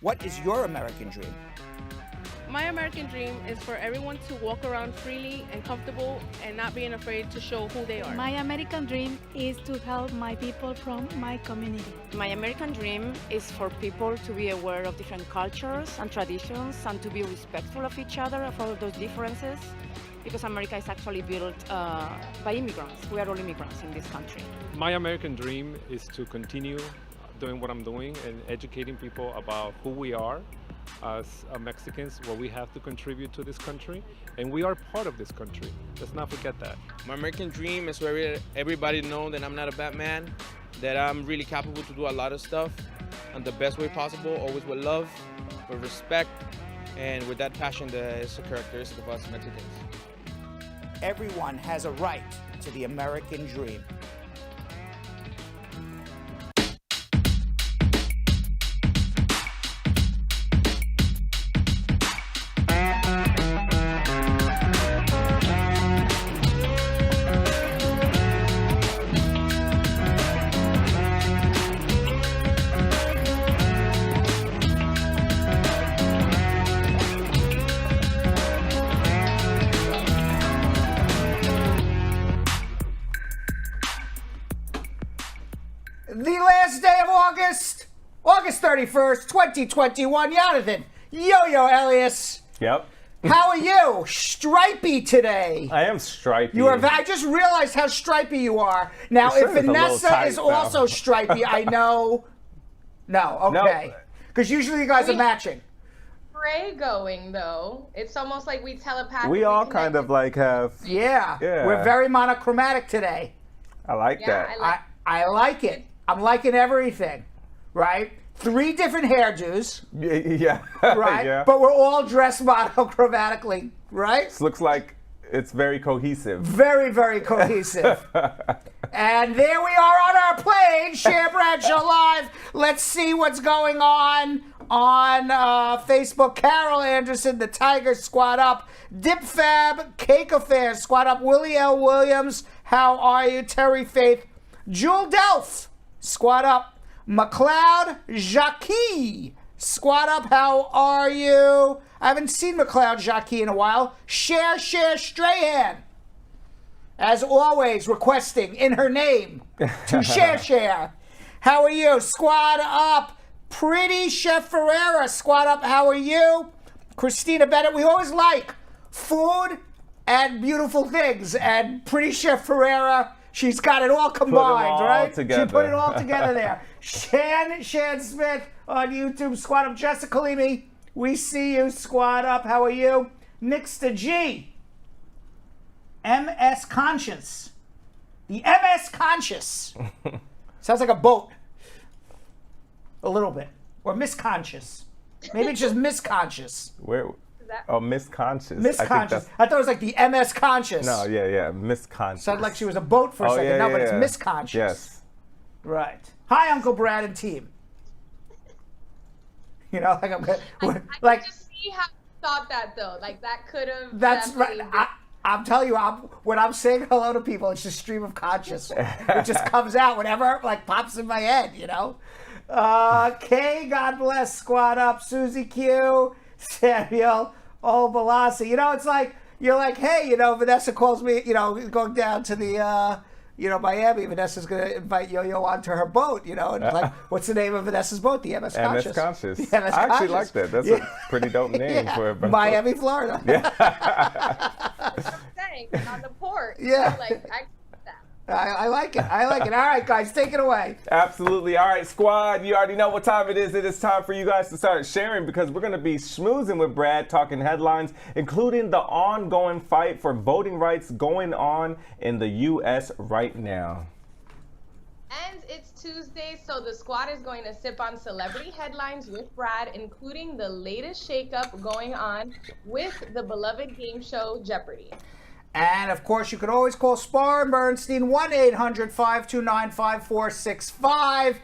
What is your American dream? My American dream is for everyone to walk around freely and comfortable and not being afraid to show who they are. My American dream is to help my people from my community. My American dream is for people to be aware of different cultures and traditions and to be respectful of each other, of all those differences, because America is actually built by immigrants. We are all immigrants in this country. My American dream is to continue doing what I'm doing and educating people about who we are as Mexicans, what we have to contribute to this country, and we are part of this country. Let's not forget that. My American dream is for everybody to know that I'm not a bad man, that I'm really capable to do a lot of stuff in the best way possible, always with love, with respect, and with that passion that is a characteristic of us Mexicans. Everyone has a right to the American dream. The last day of August 31st, 2021. Jonathan, Yo-Yo Elias. Yep. How are you? Stripey today. I am stripey. You are. I just realized how stripey you are. Now, Your if shirt is a little Vanessa tight, is though. also stripey, I know. No, okay. Because usually you guys are matching. Gray going though. It's almost like we telepathically. We all kind of like have. Yeah. Yeah. We're very monochromatic today. I like that. I like it. I'm liking everything, right? 3 different hairdos, Yeah. right? Yeah. But we're all dressed monochromatically, right? This looks like it's very cohesive. Very, very cohesive. And there we are on our plane, Cher Bradshaw Live. Let's see what's going on Facebook. Carol Anderson, the Tiger, squad up. Dip Fab, Cake Affairs, squad up. Willie L. Williams, how are you? Terry Faith, Jewel Delph, squad up. McLeod Jackie, squad up, how are you? I haven't seen McLeod Jackie in a while. Cher Strahan, as always, requesting in her name to Cher. How are you? Squad up. Pretty Chef Ferreira, squad up, how are you? Christina Bennett, we always like food and beautiful things, and Pretty Chef Ferreira, she's got it all combined, right? Together. She put it all together there. Shan Smith on YouTube, squad up. Jessica Leamy, we see you, squad up, how are you? Nixta G, MS Conscious. The MS Conscious. Sounds like a boat. A little bit. Or misconscious. Maybe it's just misconscious. Where? Oh, misconscious. Misconscious. I thought it was like the MS Conscious. No, yeah, misconscious. Sounded like she was a boat for a second. Yeah, no, but yeah. it's misconscious. Yes. Right. Hi, Uncle Brad and team. You know, like I'm I can just see how you thought that though. Like that could have. That's right. I'm telling you, when I'm saying hello to people, it's just stream of conscious. It just comes out whenever like pops in my head, you know. Kay, God bless, squad up. Susie Q, Samuel, Balassi. You know, it's like you're like, hey, you know, Vanessa calls me, you know, going down to the Miami. Vanessa's gonna invite Yo-Yo onto her boat, you know, and like, what's the name of Vanessa's boat? The MS Conscious. MS Conscious. The MS I actually Conscious. like that. That's a pretty dope name for a boat. Miami, Florida. saying on the port. Yeah. Like I like it. I like it. All right, guys, take it away. Absolutely. All right, squad, you already know what time it is. It is time for you guys to start sharing because we're going to be schmoozing with Brad, talking headlines, including the ongoing fight for voting rights going on in the U.S. right now. And it's Tuesday, so the squad is going to sip on celebrity headlines with Brad, including the latest shakeup going on with the beloved game show Jeopardy. And, of course, you can always call Spar and Bernstein, 1-800-529-5465.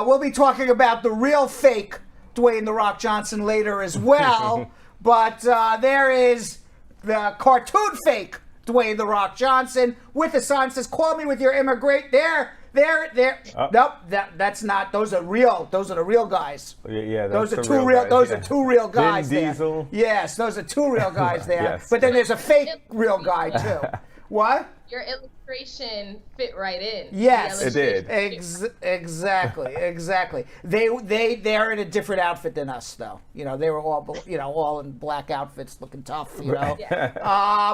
We'll be talking about the real fake Dwayne "The Rock" Johnson later as well. But there is the cartoon fake Dwayne "The Rock" Johnson with a sign that says, call me with your immigrant. There, Nope, that's not. Those are real. Those are the real guys. Yeah, those are two real. Those are two real guys. Vin there. Diesel. Yes, those are two real guys there. Yes. But then there's a fake real guy too. What? Your illustration fit right in. Yes, it did. Exactly. They're in a different outfit than us, though. You know, they were all in black outfits, looking tough. You know.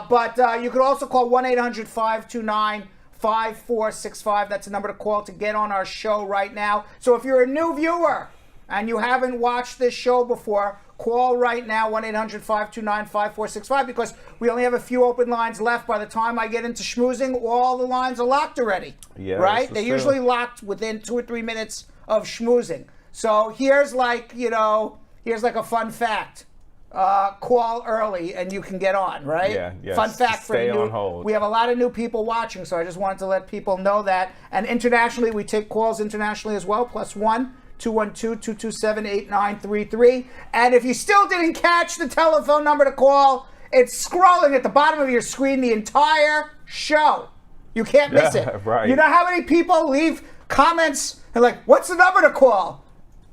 But you could also call 1-800-529-5465. That's the number to call to get on our show right now. So if you're a new viewer and you haven't watched this show before, call right now, 1-800-529-5465, because we only have a few open lines left. By the time I get into schmoozing, all the lines are locked already. Yeah, right? They're usually locked within 2 or 3 minutes of schmoozing. So here's like a fun fact. Call early and you can get on, right? Yeah, yes. Fun fact for Stay you. on hold. We have a lot of new people watching, so I just wanted to let people know that. And internationally, we take calls internationally as well, +1 212-227-8933. And if you still didn't catch the telephone number to call, it's scrolling at the bottom of your screen the entire show. You can't miss it. Right. You know how many people leave comments and like, what's the number to call?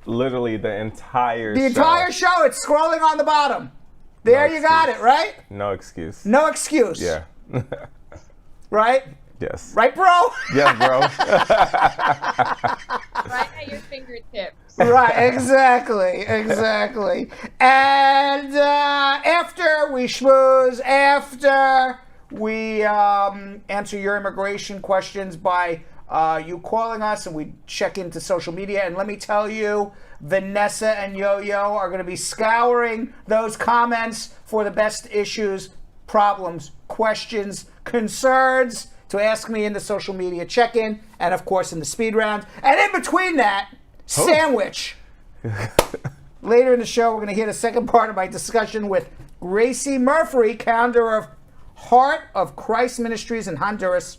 Literally the entire show. It's scrolling on the bottom. There you got it, right? No excuse. No excuse. Yeah. Right? Yes. Right, bro? Yes, bro. Right at your fingertips. Right, exactly. And after we schmooze, after we answer your immigration questions by you calling us, and we check into social media, and let me tell you, Vanessa and Yo-Yo are going to be scouring those comments for the best issues, problems, questions, concerns to ask me in the social media check-in, and of course in the speed round. And in between that, sandwich. Later in the show, we're going to hear the second part of my discussion with Gracie Murphree, founder of Heart of Christ Ministries in Honduras,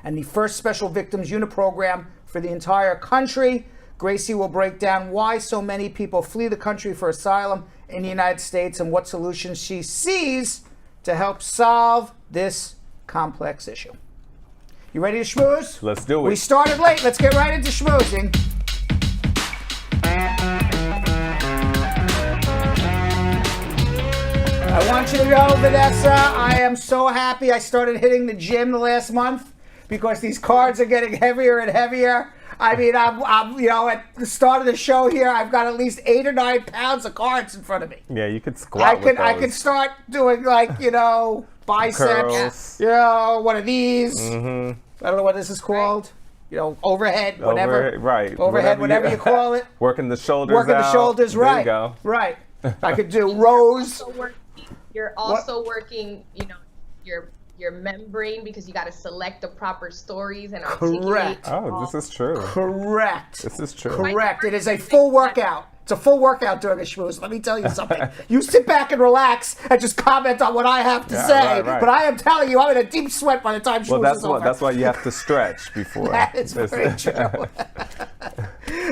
and the first Special Victims Unit program for the entire country. Gracie will break down why so many people flee the country for asylum in the United States and what solutions she sees to help solve this complex issue. You ready to schmooze? Let's do it. We started late. Let's get right into schmoozing. I want you to know, Vanessa, I am so happy I started hitting the gym the last month because these cards are getting heavier and heavier. I mean, I'm at the start of the show here, I've got at least 8 or 9 pounds of cards in front of me. Yeah, you could squat with those. I could start doing biceps, curls. One of these. Mm-hmm. I don't know what this is called. Overhead, whatever. Right. Overhead, whatever you call it. Working the shoulders Working the shoulders, there right. You go. Right. I could do rows. You're also working, your membrane, because you got to select the proper stories and articulate. Correct. Oh, this is true. Correct. This is true. Correct. It is a full workout. It's a full workout during a schmooze. Let me tell you something. You sit back and relax and just comment on what I have to say. Right. But I am telling you, I'm in a deep sweat by the time schmooze is over. That's why you have to stretch before. That is very true.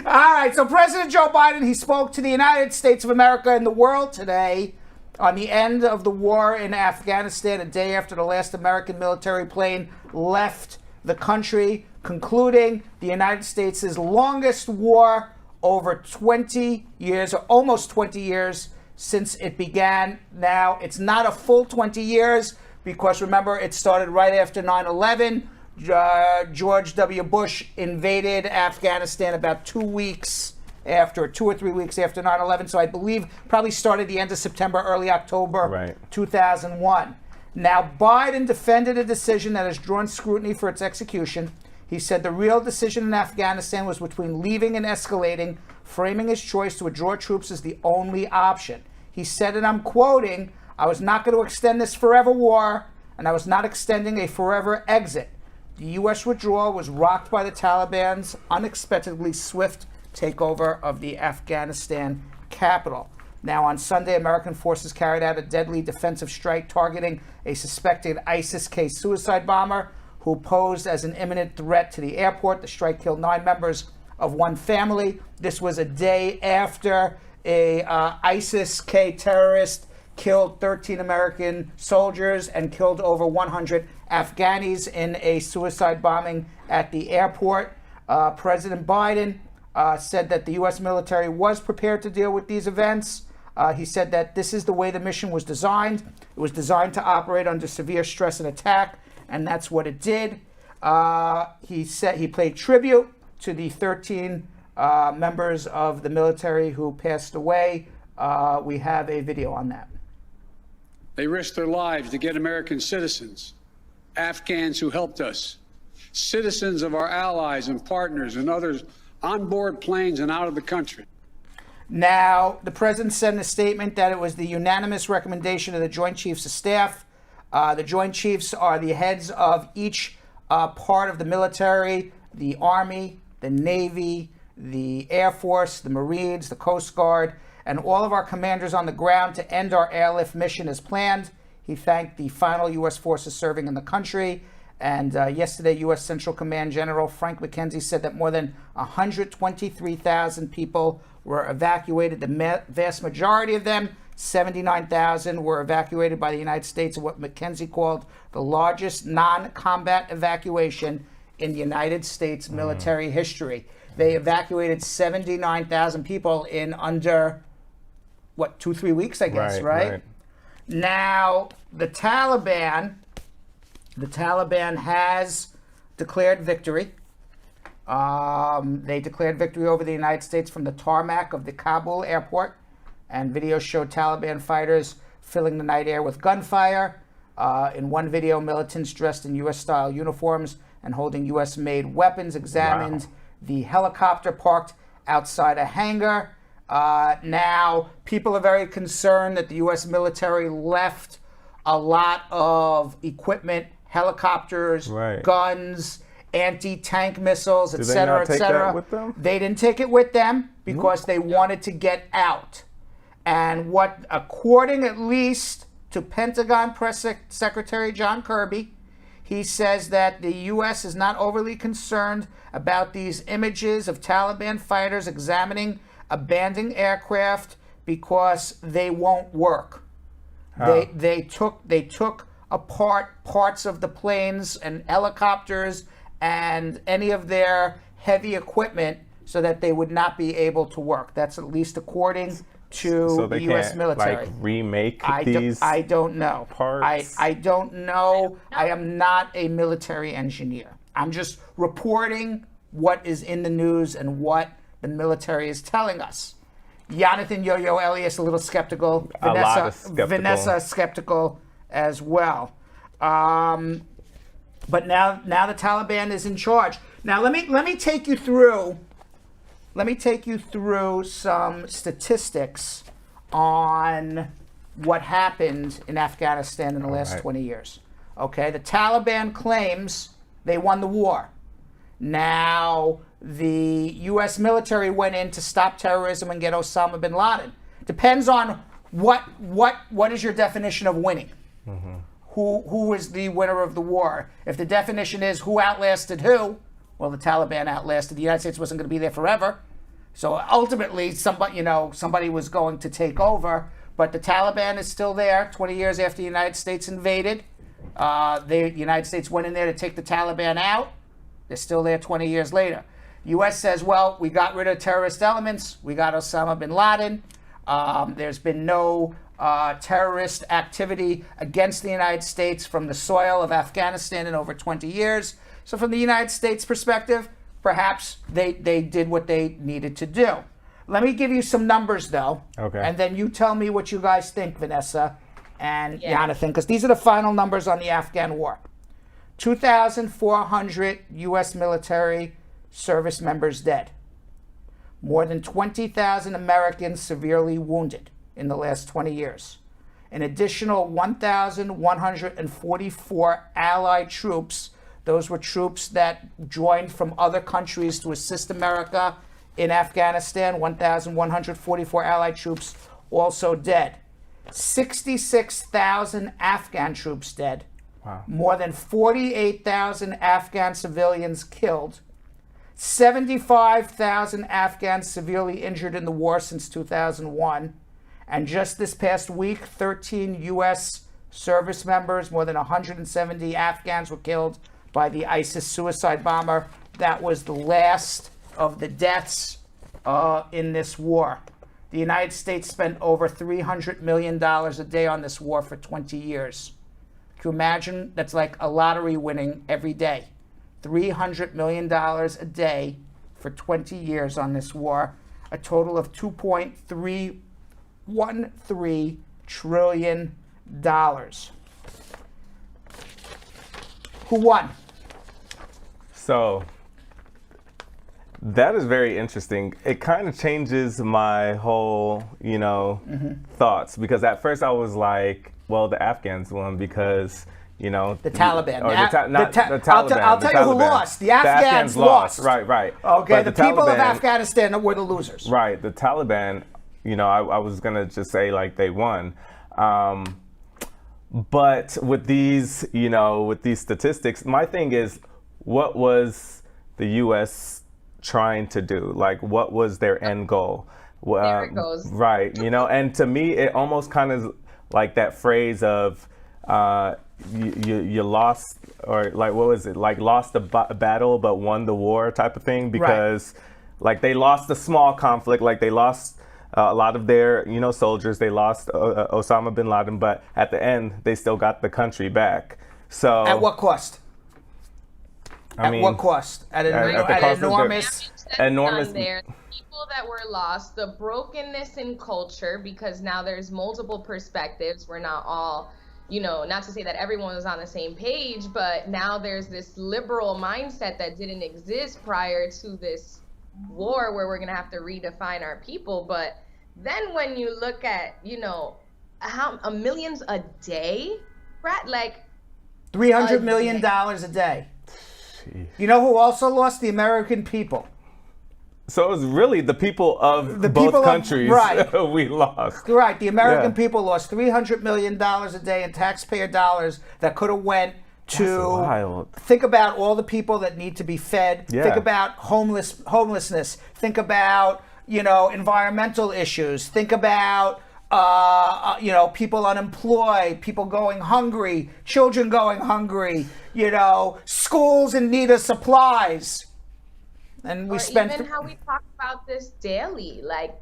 All right. So President Joe Biden, he spoke to the United States of America and the world today on the end of the war in Afghanistan, a day after the last American military plane left the country, concluding the United States' longest war over 20 years, or almost 20 years since it began. Now, it's not a full 20 years because, remember, it started right after 9/11. George W. Bush invaded Afghanistan about 2 or 3 weeks after 9/11. So I believe probably started the end of September, early October 2001. Now, Biden defended a decision that has drawn scrutiny for its execution. He said the real decision in Afghanistan was between leaving and escalating, framing his choice to withdraw troops as the only option. He said, and I'm quoting, "I was not going to extend this forever war, and I was not extending a forever exit." The U.S. withdrawal was rocked by the Taliban's unexpectedly swift takeover of the Afghanistan capital. Now, on Sunday, American forces carried out a deadly defensive strike targeting a suspected ISIS-K suicide bomber who posed as an imminent threat to the airport. The strike killed 9 members of one family. This was a day after a ISIS-K terrorist killed 13 American soldiers and killed over 100 Afghanis in a suicide bombing at the airport. President Biden said that the U.S. military was prepared to deal with these events. He said that this is the way the mission was designed. It was designed to operate under severe stress and attack, and that's what it did. He said he paid tribute to the 13 members of the military who passed away. We have a video on that. They risked their lives to get American citizens, Afghans who helped us, citizens of our allies and partners and others on board planes and out of the country. Now, the president said in a statement that it was the unanimous recommendation of the Joint Chiefs of Staff. The Joint Chiefs are the heads of each part of the military, the Army, the Navy, the Air Force, the Marines, the Coast Guard, and all of our commanders on the ground to end our airlift mission as planned. He thanked the final U.S. forces serving in the country. And yesterday, U.S. Central Command General Frank McKenzie said that more than 123,000 people were evacuated. The vast majority of them, 79,000, were evacuated by the United States in what McKenzie called the largest non-combat evacuation in United States military history. They evacuated 79,000 people in under, 2-3 weeks, I guess, right? Now, the Taliban has declared victory. They declared victory over the United States from the tarmac of the Kabul airport, and videos showed Taliban fighters filling the night air with gunfire. In one video, militants dressed in U.S.-style uniforms and holding U.S.-made weapons examined the helicopter parked outside a hangar. Now, people are very concerned that the U.S. military left a lot of equipment, helicopters, guns, anti-tank missiles, etc., etc. They didn't take it with them because they wanted to get out. And what, according at least to Pentagon Press Secretary John Kirby, he says that the U.S. is not overly concerned about these images of Taliban fighters examining abandoned aircraft because they won't work. They took apart parts of the planes and helicopters and any of their heavy equipment so that they would not be able to work. That's at least according to the U.S. military. Remake these I don't know. Parts. I don't know. I am not a military engineer. I'm just reporting what is in the news and what the military is telling us. Jonathan Yo-Yo Elias a little skeptical. Vanessa skeptical as well. But now the Taliban is in charge. Now let me take you through. Let me take you through some statistics on what happened in Afghanistan in the last 20 years. Okay, the Taliban claims they won the war. Now, the U.S. military went in to stop terrorism and get Osama bin Laden. Depends on what is your definition of winning. Who is the winner of the war? If the definition is who outlasted who, well, the Taliban outlasted. The United States wasn't going to be there forever. So ultimately, somebody was going to take over. But the Taliban is still there 20 years after the United States invaded. The United States went in there to take the Taliban out. They're still there 20 years later. U.S. says, well, we got rid of terrorist elements. We got Osama bin Laden. There's been no terrorist activity against the United States from the soil of Afghanistan in over 20 years. So from the United States perspective, perhaps they did what they needed to do. Let me give you some numbers, though. Okay. And then you tell me what you guys think, Vanessa and Jonathan, because these are the final numbers on the Afghan war. 2,400 U.S. military service members dead. More than 20,000 Americans severely wounded in the last 20 years. An additional 1,144 Allied troops. Those were troops that joined from other countries to assist America in Afghanistan. 1,144 Allied troops also dead. 66,000 Afghan troops dead. Wow. More than 48,000 Afghan civilians killed. 75,000 Afghans severely injured in the war since 2001. And just this past week, 13 U.S. service members, more than 170 Afghans were killed by the ISIS suicide bomber. That was the last of the deaths in this war. The United States spent over $300 million a day on this war for 20 years. Can you imagine? That's like a lottery winning every day. $300 million a day for 20 years on this war. A total of $2.313 trillion. Who won? So that is very interesting. It kind of changes my whole, thoughts, because at first I was like, well, the Afghans won because, the Taliban. The Taliban. I'll tell you who lost. The Afghans lost. Right. Okay, But the people of Afghanistan were the losers. Right. The Taliban, I was going to just say like they won. But with these, with these statistics, my thing is, what was the U.S. trying to do? Like, what was their end goal? There it goes. Right. And to me, it almost kind of like that phrase of you lost, or like, what was it? Like lost a battle but won the war type of thing, because like they lost a small conflict, like they lost a lot of their, soldiers. They lost Osama bin Laden, but at the end, they still got the country back. So at what cost? What cost? At an enormous. There, the people that were lost, the brokenness in culture, because now there's multiple perspectives. We're not all, not to say that everyone was on the same page, but now there's this liberal mindset that didn't exist prior to this war, where we're going to have to redefine our people. But then when you look at, how millions a day, Brad, like $300 million a day. Jeez. You know who also lost? The American people. So it was really the people of both countries we lost. Right. The American people lost $300 million a day in taxpayer dollars that could have went to think about all the people that need to be fed. Yeah. Think about homelessness. Think about, environmental issues. Think about, people unemployed, people going hungry, children going hungry, schools in need of supplies. And we spent even how we talk about this daily, like,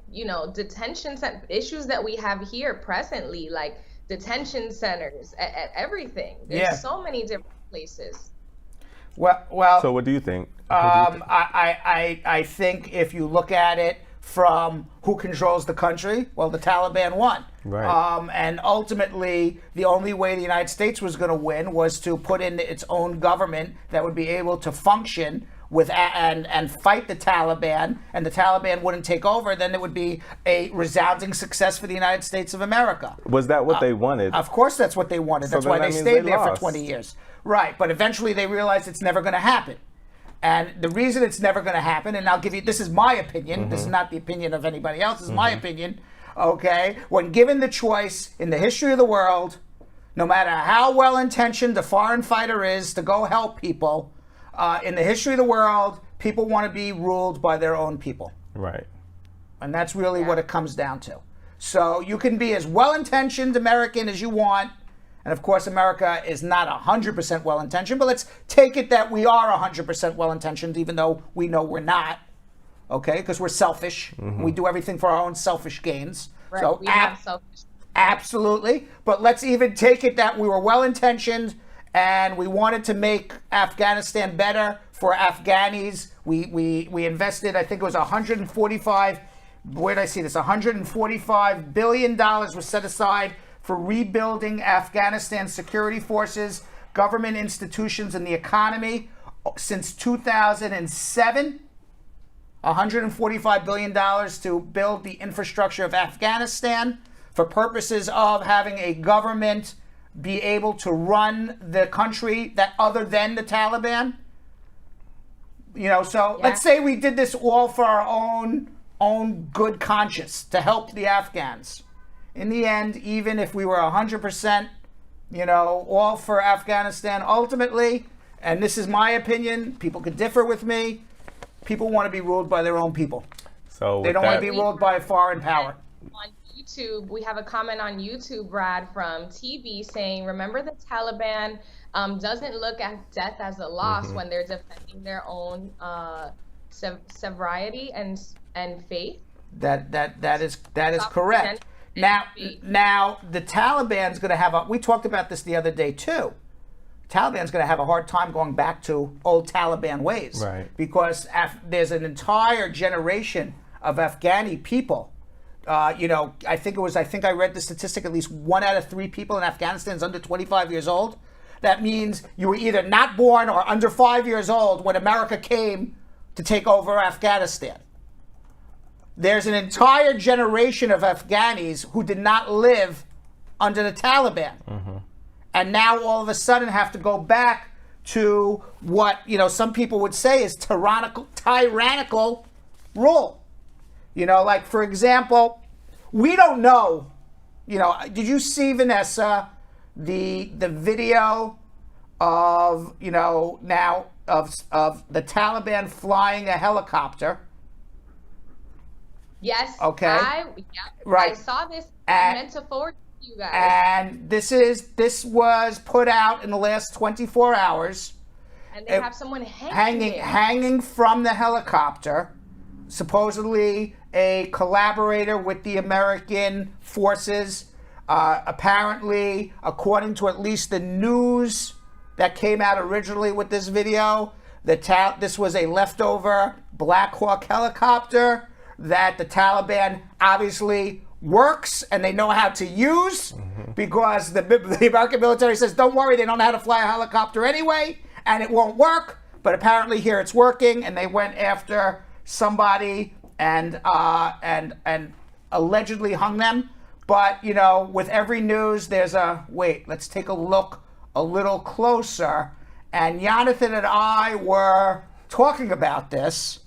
detention issues that we have here presently, like detention centers, at everything. There's so many different places. Well. So what do you think? I think if you look at it from who controls the country, well, the Taliban won. Right. And ultimately, the only way the United States was going to win was to put in its own government that would be able to function with and fight the Taliban, and the Taliban wouldn't take over. Then it would be a resounding success for the United States of America. Was that what they wanted? Of course that's what they wanted. That's why they stayed there for 20 years. Right, but eventually they realized it's never going to happen. And the reason it's never going to happen, and I'll give you, this is my opinion, this is not the opinion of anybody else, this is my opinion, okay? When given the choice in the history of the world, no matter how well-intentioned a foreign fighter is to go help people, in the history of the world, people want to be ruled by their own people. Right. And that's really what it comes down to. So you can be as well-intentioned American as you want. And of course, America is not 100% well-intentioned, but let's take it that we are 100% well-intentioned, even though we know we're not. Okay? Because we're selfish. We do everything for our own selfish gains. Right. So we have selfish. Absolutely. But let's even take it that we were well-intentioned and we wanted to make Afghanistan better for Afghanis. We invested, I think it was $145 billion was set aside for rebuilding Afghanistan's security forces, government institutions, and the economy since 2007. $145 billion to build the infrastructure of Afghanistan for purposes of having a government be able to run the country that other than the Taliban. Let's say we did this all for our own good conscience to help the Afghans. In the end, even if we were 100%, all for Afghanistan, ultimately, and this is my opinion, people could differ with me, people want to be ruled by their own people. So they don't want to be ruled by a foreign power. On YouTube, we have a comment on YouTube, Brad, from TV saying, remember the Taliban doesn't look at death as a loss when they're defending their own sovereignty and faith. That is correct. Now the Taliban's going to have we talked about this the other day too. Taliban's going to have a hard time going back to old Taliban ways, right? Because there's an entire generation of Afghani people. I think I read the statistic, at least 1 out of 3 people in Afghanistan is under 25 years old. That means you were either not born or under 5 years old when America came to take over Afghanistan. There's an entire generation of Afghanis who did not live under the Taliban. And now all of a sudden have to go back to what, some people would say is tyrannical rule. Like, for example, we don't know, did you see, Vanessa, the video of, now of the Taliban flying a helicopter? Yes. Okay. Right. I saw this. I meant to forward to you guys. And this was put out in the last 24 hours. And they have someone hanging from the helicopter, supposedly a collaborator with the American forces. Apparently, according to at least the news that came out originally with this video, this was a leftover Black Hawk helicopter that the Taliban obviously works and they know how to use, because the American military says, don't worry, they don't know how to fly a helicopter anyway, and it won't work. But apparently here it's working, and they went after somebody and allegedly hung them. But, with every news, there's let's take a look a little closer. And Jonathan and I were talking about this,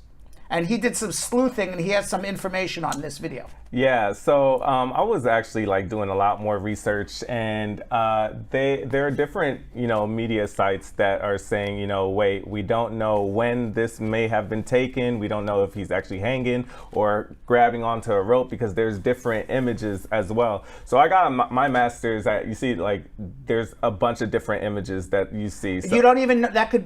and he did some sleuthing, and he has some information on this video. Yeah, so I was actually doing a lot more research, and there are different media sites that are saying wait, we don't know when this may have been taken. We don't know if he's actually hanging or grabbing onto a rope, because there's different images as well. So I got my master's at, you see, there's a bunch of different images that you see. So you don't even know, that could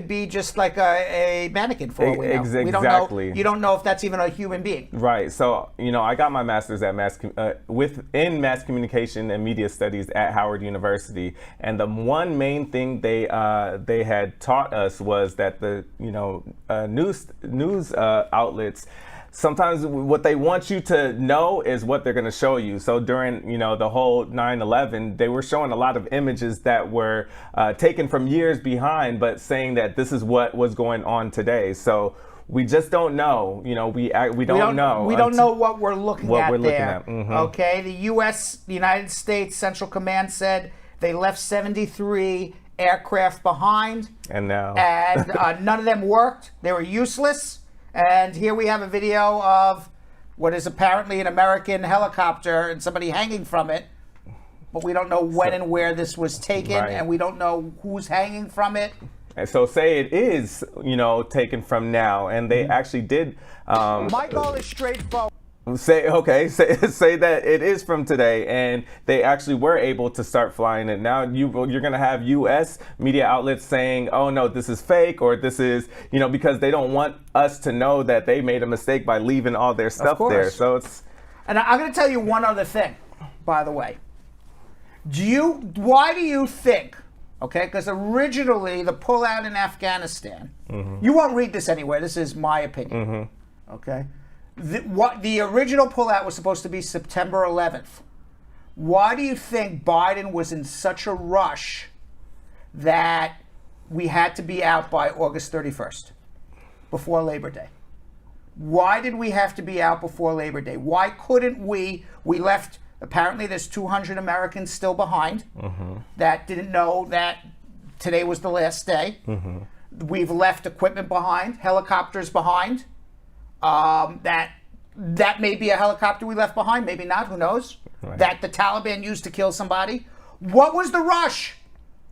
be just like a mannequin for all we know. Exactly. You don't know if that's even a human being. Right. So I got my master's at in mass communication and media studies at Howard University, and the one main thing they had taught us was that the news outlets, sometimes what they want you to know is what they're going to show you. So during the whole 9/11, they were showing a lot of images that were taken from years behind, but saying that this is what was going on today. So we just don't know. We don't know. We don't know what we're looking at there. Mm-hmm. Okay, the United States Central Command said they left 73 aircraft behind, and none of them worked. They were useless. And here we have a video of what is apparently an American helicopter and somebody hanging from it, but we don't know when and where this was taken, right. And we don't know who's hanging from it. And so say it is, taken from now, and they actually did. My goal is straightforward. Say that it is from today, and they actually were able to start flying it. Now you're going to have U.S. media outlets saying, "Oh no, this is fake," or "This is," because they don't want us to know that they made a mistake by leaving all their stuff there. So it's. And I'm going to tell you one other thing, by the way. Why do you think? Okay, because originally the pullout in Afghanistan, you won't read this anywhere. This is my opinion. Okay, the original pullout was supposed to be September 11th. Why do you think Biden was in such a rush that we had to be out by August 31st, before Labor Day? Why did we have to be out before Labor Day? Why couldn't we? We left. Apparently, there's 200 Americans still behind that didn't know that today was the last day. We've left equipment behind, helicopters behind. That may be a helicopter we left behind, maybe not, who knows? Right. That the Taliban used to kill somebody. What was the rush?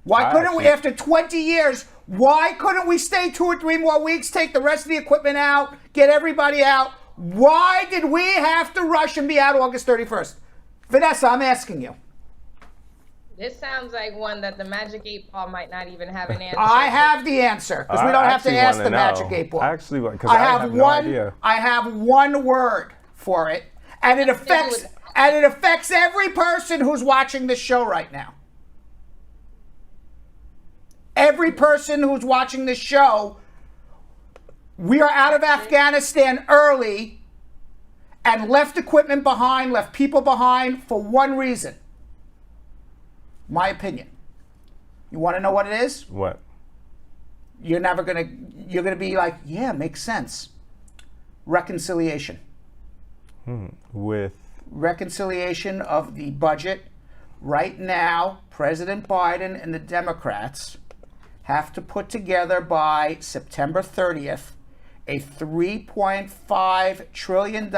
Why couldn't we, after 20 years, why couldn't we stay 2 or 3 more weeks, take the rest of the equipment out, get everybody out? Why did we have to rush and be out August 31st? Vanessa, I'm asking you. This sounds like one that the Magic 8 Ball might not even have an answer. I have the answer, because we don't have to ask the Magic 8 Ball. Actually, because I have no idea. I have one word for it, and it affects every person who's watching this show right now. Every person who's watching this show, we are out of Afghanistan early and left equipment behind, left people behind for one reason. My opinion. You want to know what it is? What? You're gonna be like, yeah, makes sense. Reconciliation. With? Reconciliation of the budget. Right now, President Biden and the Democrats have to put together by September 30th a $3.5 trillion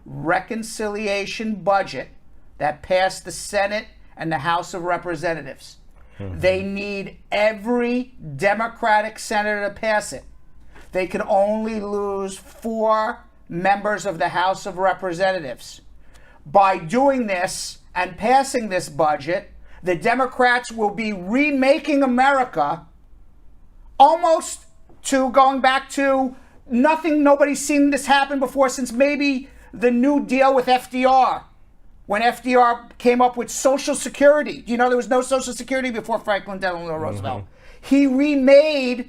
reconciliation budget that passed the Senate and the House of Representatives. They need every Democratic senator to pass it. They can only lose 4 members of the House of Representatives. By doing this and passing this budget, the Democrats will be remaking America almost to going back to nothing. Nobody's seen this happen before since maybe the New Deal with FDR. When FDR came up with Social Security. You know, there was no Social Security before Franklin Delano Roosevelt. He remade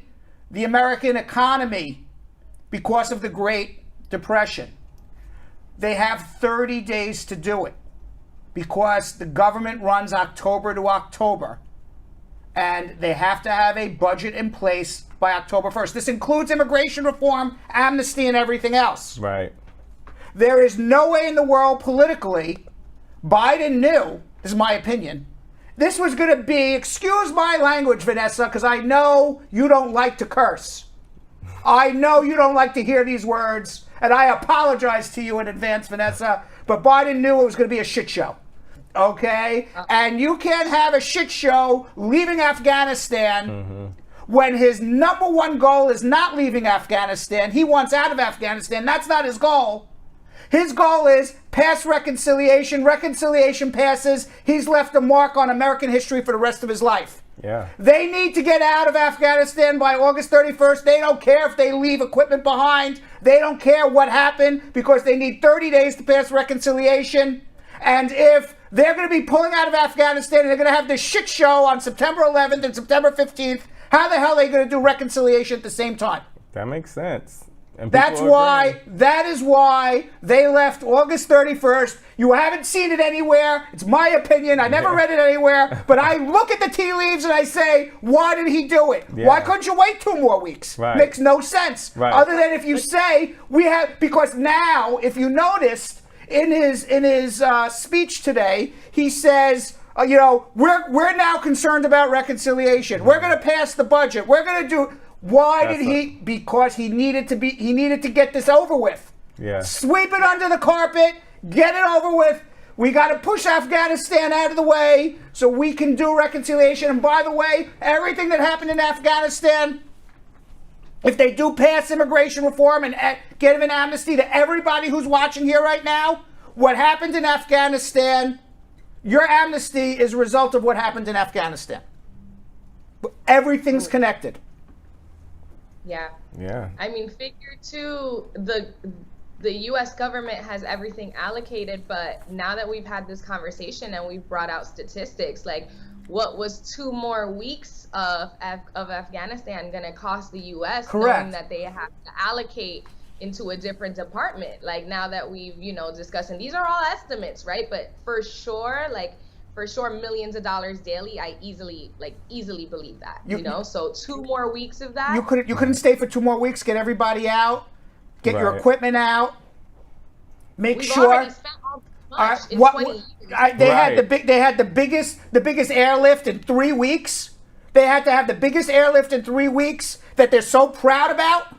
the American economy because of the Great Depression. They have 30 days to do it because the government runs October to October. And they have to have a budget in place by October 1st. This includes immigration reform, amnesty, and everything else. Right. There is no way in the world politically, Biden knew, this is my opinion, this was going to be, excuse my language, Vanessa, because I know you don't like to curse. I know you don't like to hear these words, and I apologize to you in advance, Vanessa, but Biden knew it was going to be a shit show. Okay? And you can't have a shit show leaving Afghanistan when his number one goal is not leaving Afghanistan. He wants out of Afghanistan. That's not his goal. His goal is pass reconciliation. Reconciliation passes. He's left a mark on American history for the rest of his life. Yeah. They need to get out of Afghanistan by August 31st. They don't care if they leave equipment behind. They don't care what happened because they need 30 days to pass reconciliation. And if they're going to be pulling out of Afghanistan and they're going to have this shit show on September 11th and September 15th, how the hell are they going to do reconciliation at the same time? That makes sense. And that is why they left August 31st. You haven't seen it anywhere. It's my opinion. I never read it anywhere. But I look at the tea leaves and I say, why did he do it? Yeah. Why couldn't you wait 2 more weeks? Right. Makes no sense. Right. Other than if you say, because now, if you noticed, in his speech today, he says, we're now concerned about reconciliation. We're going to pass the budget. We're going to do. Why did he? Because he needed to get this over with. Yeah. Sweep it under the carpet. Get it over with. We got to push Afghanistan out of the way so we can do reconciliation. And by the way, everything that happened in Afghanistan, if they do pass immigration reform and get an amnesty to everybody who's watching here right now, what happened in Afghanistan, your amnesty is a result of what happened in Afghanistan. Everything's connected. Yeah. Yeah. I mean, figure too, the U.S. government has everything allocated, but now that we've had this conversation and we've brought out statistics, like what was 2 more weeks of Afghanistan going to cost the U.S. Correct. Knowing that they have to allocate into a different department? Like now that we've, discussed, and these are all estimates, right? But for sure, millions of dollars daily, I easily believe that, so 2 more weeks of that. You couldn't stay for 2 more weeks, get everybody out, get your equipment out, make We've sure. already spent all much in 20 years. They had the biggest airlift in 3 weeks. They had to have the biggest airlift in 3 weeks that they're so proud about.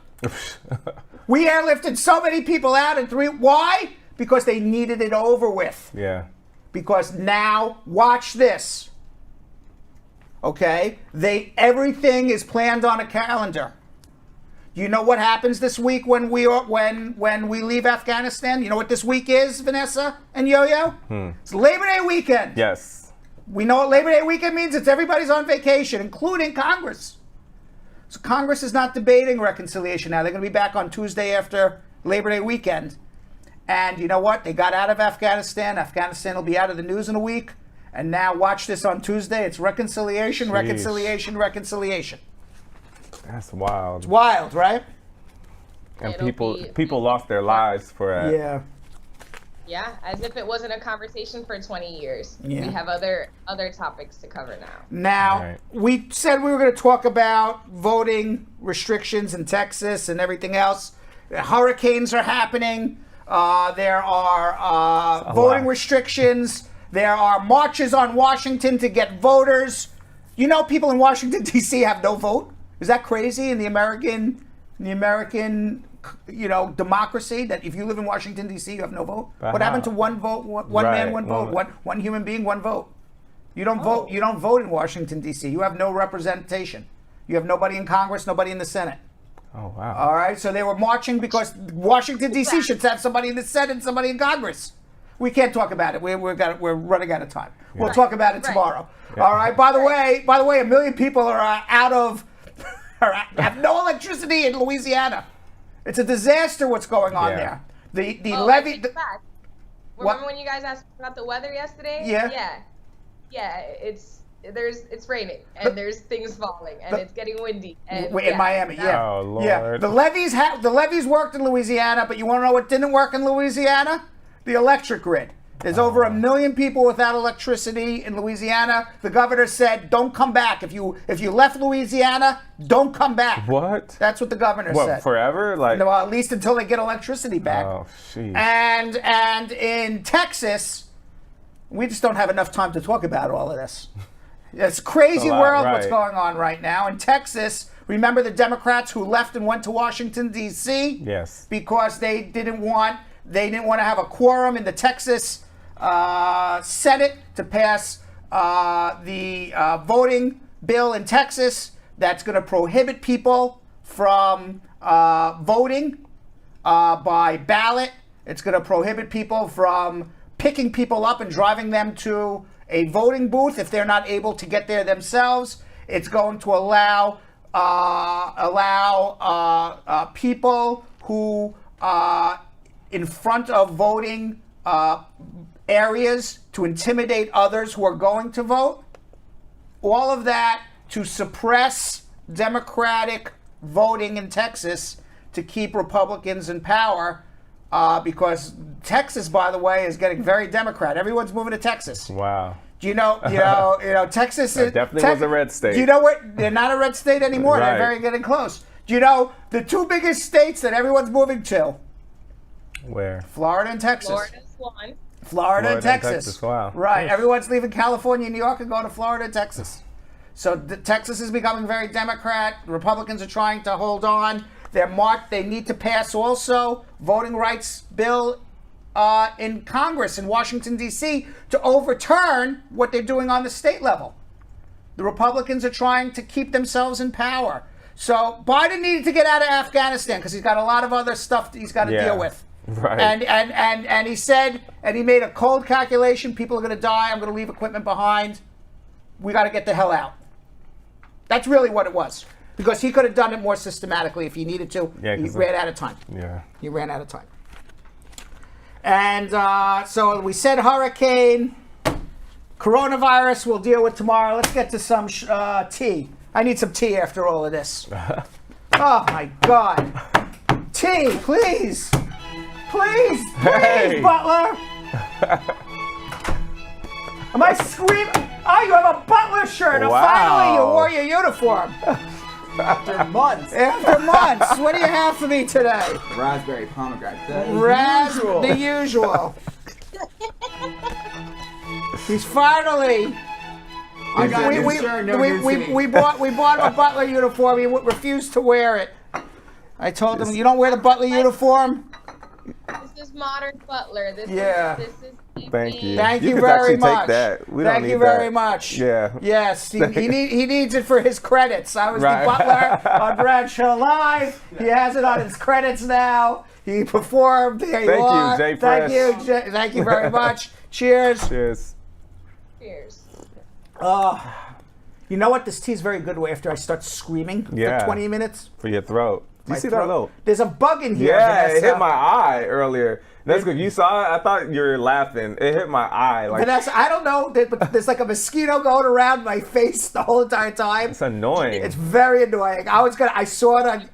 We airlifted so many people out in 3. Why? Because they needed it over with. Yeah. Because now, watch this. Okay? Everything is planned on a calendar. You know what happens this week when we leave Afghanistan? You know what this week is, Vanessa and Yo-Yo? It's Labor Day weekend. Yes. We know what Labor Day weekend means. It's everybody's on vacation, including Congress. So Congress is not debating reconciliation now. They're going to be back on Tuesday after Labor Day weekend. And you know what? They got out of Afghanistan. Afghanistan will be out of the news in a week. And now watch this on Tuesday. It's reconciliation, reconciliation, reconciliation. That's wild. It's wild, right? And people lost their lives for that. Yeah. Yeah, as if it wasn't a conversation for 20 years. Yeah. We have other topics to cover now. Now, we said we were going to talk about voting restrictions in Texas and everything else. Hurricanes are happening. There are voting restrictions. There are marches on Washington to get voters. You know, people in Washington, D.C. have no vote. Is that crazy in the American, democracy, that if you live in Washington, D.C., you have no vote? What happened to one vote, one man, one vote, one human being, one vote? You don't vote. You don't vote in Washington, D.C. You have no representation. You have nobody in Congress, nobody in the Senate. Oh, wow. All right, so they were marching because Washington, D.C. should have somebody in the Senate and somebody in Congress. We can't talk about it. We're running out of time. We'll talk about it tomorrow. All right. By the way, 1 million people are have no electricity in Louisiana. It's a disaster. What's going on there? The levee. Remember when you guys asked about the weather yesterday? Yeah. Yeah. It's raining and there's things falling and it's getting windy. And, in Miami, Oh, Lord. Yeah. The levees worked in Louisiana, but you want to know what didn't work in Louisiana? The electric grid. There's over 1 million people without electricity in Louisiana. The governor said, "Don't come back. If you left Louisiana, don't come back." What? That's what the governor said. Forever? No, at least until they get electricity back. Oh, jeez. And in Texas, we just don't have enough time to talk about all of this. It's a crazy world what's going on right now. In Texas, remember the Democrats who left and went to Washington, D.C.? Yes. Because they didn't want to have a quorum in the Texas Senate to pass the voting bill in Texas that's going to prohibit people from voting by ballot. It's going to prohibit people from picking people up and driving them to a voting booth if they're not able to get there themselves. It's going to allow people who in front of voting areas to intimidate others who are going to vote. All of that to suppress Democratic voting in Texas to keep Republicans in power, because Texas, by the way, is getting very Democrat. Everyone's moving to Texas. Wow. Do you know, Texas definitely was a red state. Do you know what? They're not a red state anymore. Right. They're getting close. Do you know the two biggest states that everyone's moving to? Where? Florida and Texas. Florida's one. Florida and Texas. Wow. Right. Everyone's leaving California and New York and going to Florida and Texas. So Texas is becoming very Democrat. Republicans are trying to hold on. They need to pass also voting rights bill in Congress in Washington, D.C. to overturn what they're doing on the state level. The Republicans are trying to keep themselves in power. So Biden needed to get out of Afghanistan because he's got a lot of other stuff that he's got to deal with. Right. And he said, and he made a cold calculation, people are going to die, I'm going to leave equipment behind. We got to get the hell out. That's really what it was. Because he could have done it more systematically if he needed to. Yeah, he ran out of time. Yeah. He ran out of time. And so we said hurricane, coronavirus we'll deal with tomorrow. Let's get to some tea. I need some tea after all of this. Oh my God. Tea, please. Please, Hey. Butler. Am I screaming? Oh, you have a Butler shirt. Wow. Finally, you wore your uniform. After months. After months. What do you have for me today? Raspberry pomegranate. The usual. He's finally. I got new shirt, no new tea. We bought him a Butler uniform. He refused to wear it. I told him, you don't wear the Butler uniform? This is modern Butler. This Thank you. Thank you could very actually much. Take that. We Thank don't need you very that. much. Yeah. Yes, he needs it for his credits. I was Right. the butler on Bradshaw Live. He has it on his credits now. He performed. There you are. Jay Thank Fresh. you. Thank you very much. Cheers. Cheers. Cheers. You know what? This tea is very good after I start screaming Yeah. for 20 minutes. For your throat. Do you My see throat. that little? There's a bug in here. Yeah, Vanessa. it hit my eye earlier. That's good. You saw it? I thought you were laughing. It hit my eye. Like, Vanessa, I don't know, but there's like a mosquito going around my face the whole entire time. it's annoying. It's very annoying. I saw it on.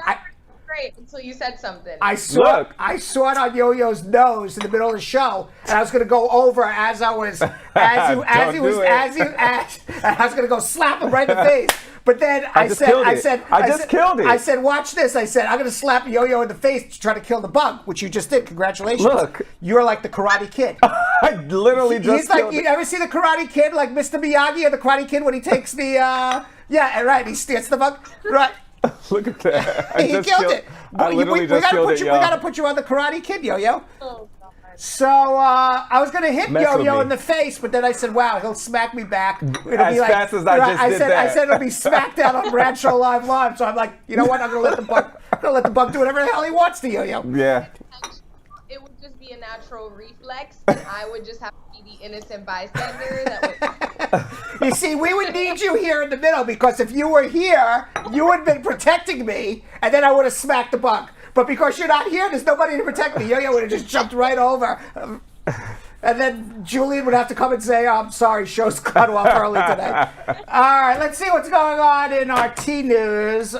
Great until you said something. I saw it on Yo-Yo's nose in the middle of the show, and I was gonna go over as I was and I was gonna go slap him right in the face. But then I said, killed it. I said, watch this. I said, I'm gonna slap Yo-Yo in the face to try to kill the bug, which you just did. Congratulations. Look. You're like the Karate Kid. I literally just He's like, killed you it. ever see the Karate Kid, like Mr. Miyagi or the Karate Kid when he takes the, yeah, right, he steers the bug, right. Look at that. He killed it. I literally just killed it, We y'all. gotta put you on the Karate Kid, Yo-Yo. Oh, God. So I was gonna hit Mess with Yo-Yo me. in the face, but then I said, "Wow, he'll smack me back." It'll As fast as I just did that. I said it'll be SmackDown on Bradshaw Live. So I'm like, you know what? I'm gonna let the bug do whatever the hell he wants to Yo-Yo. Yeah. It would just be a natural reflex, and I would just have to be the innocent bystander that would. You see, we would need you here in the middle because if you were here, you would have been protecting me, and then I would have smacked the bug. But because you're not here, there's nobody to protect me. Yo-Yo would have just jumped right over. And then Julian would have to come and say, oh, I'm sorry, show's cut off early today. All right, let's see what's going on in our tea news.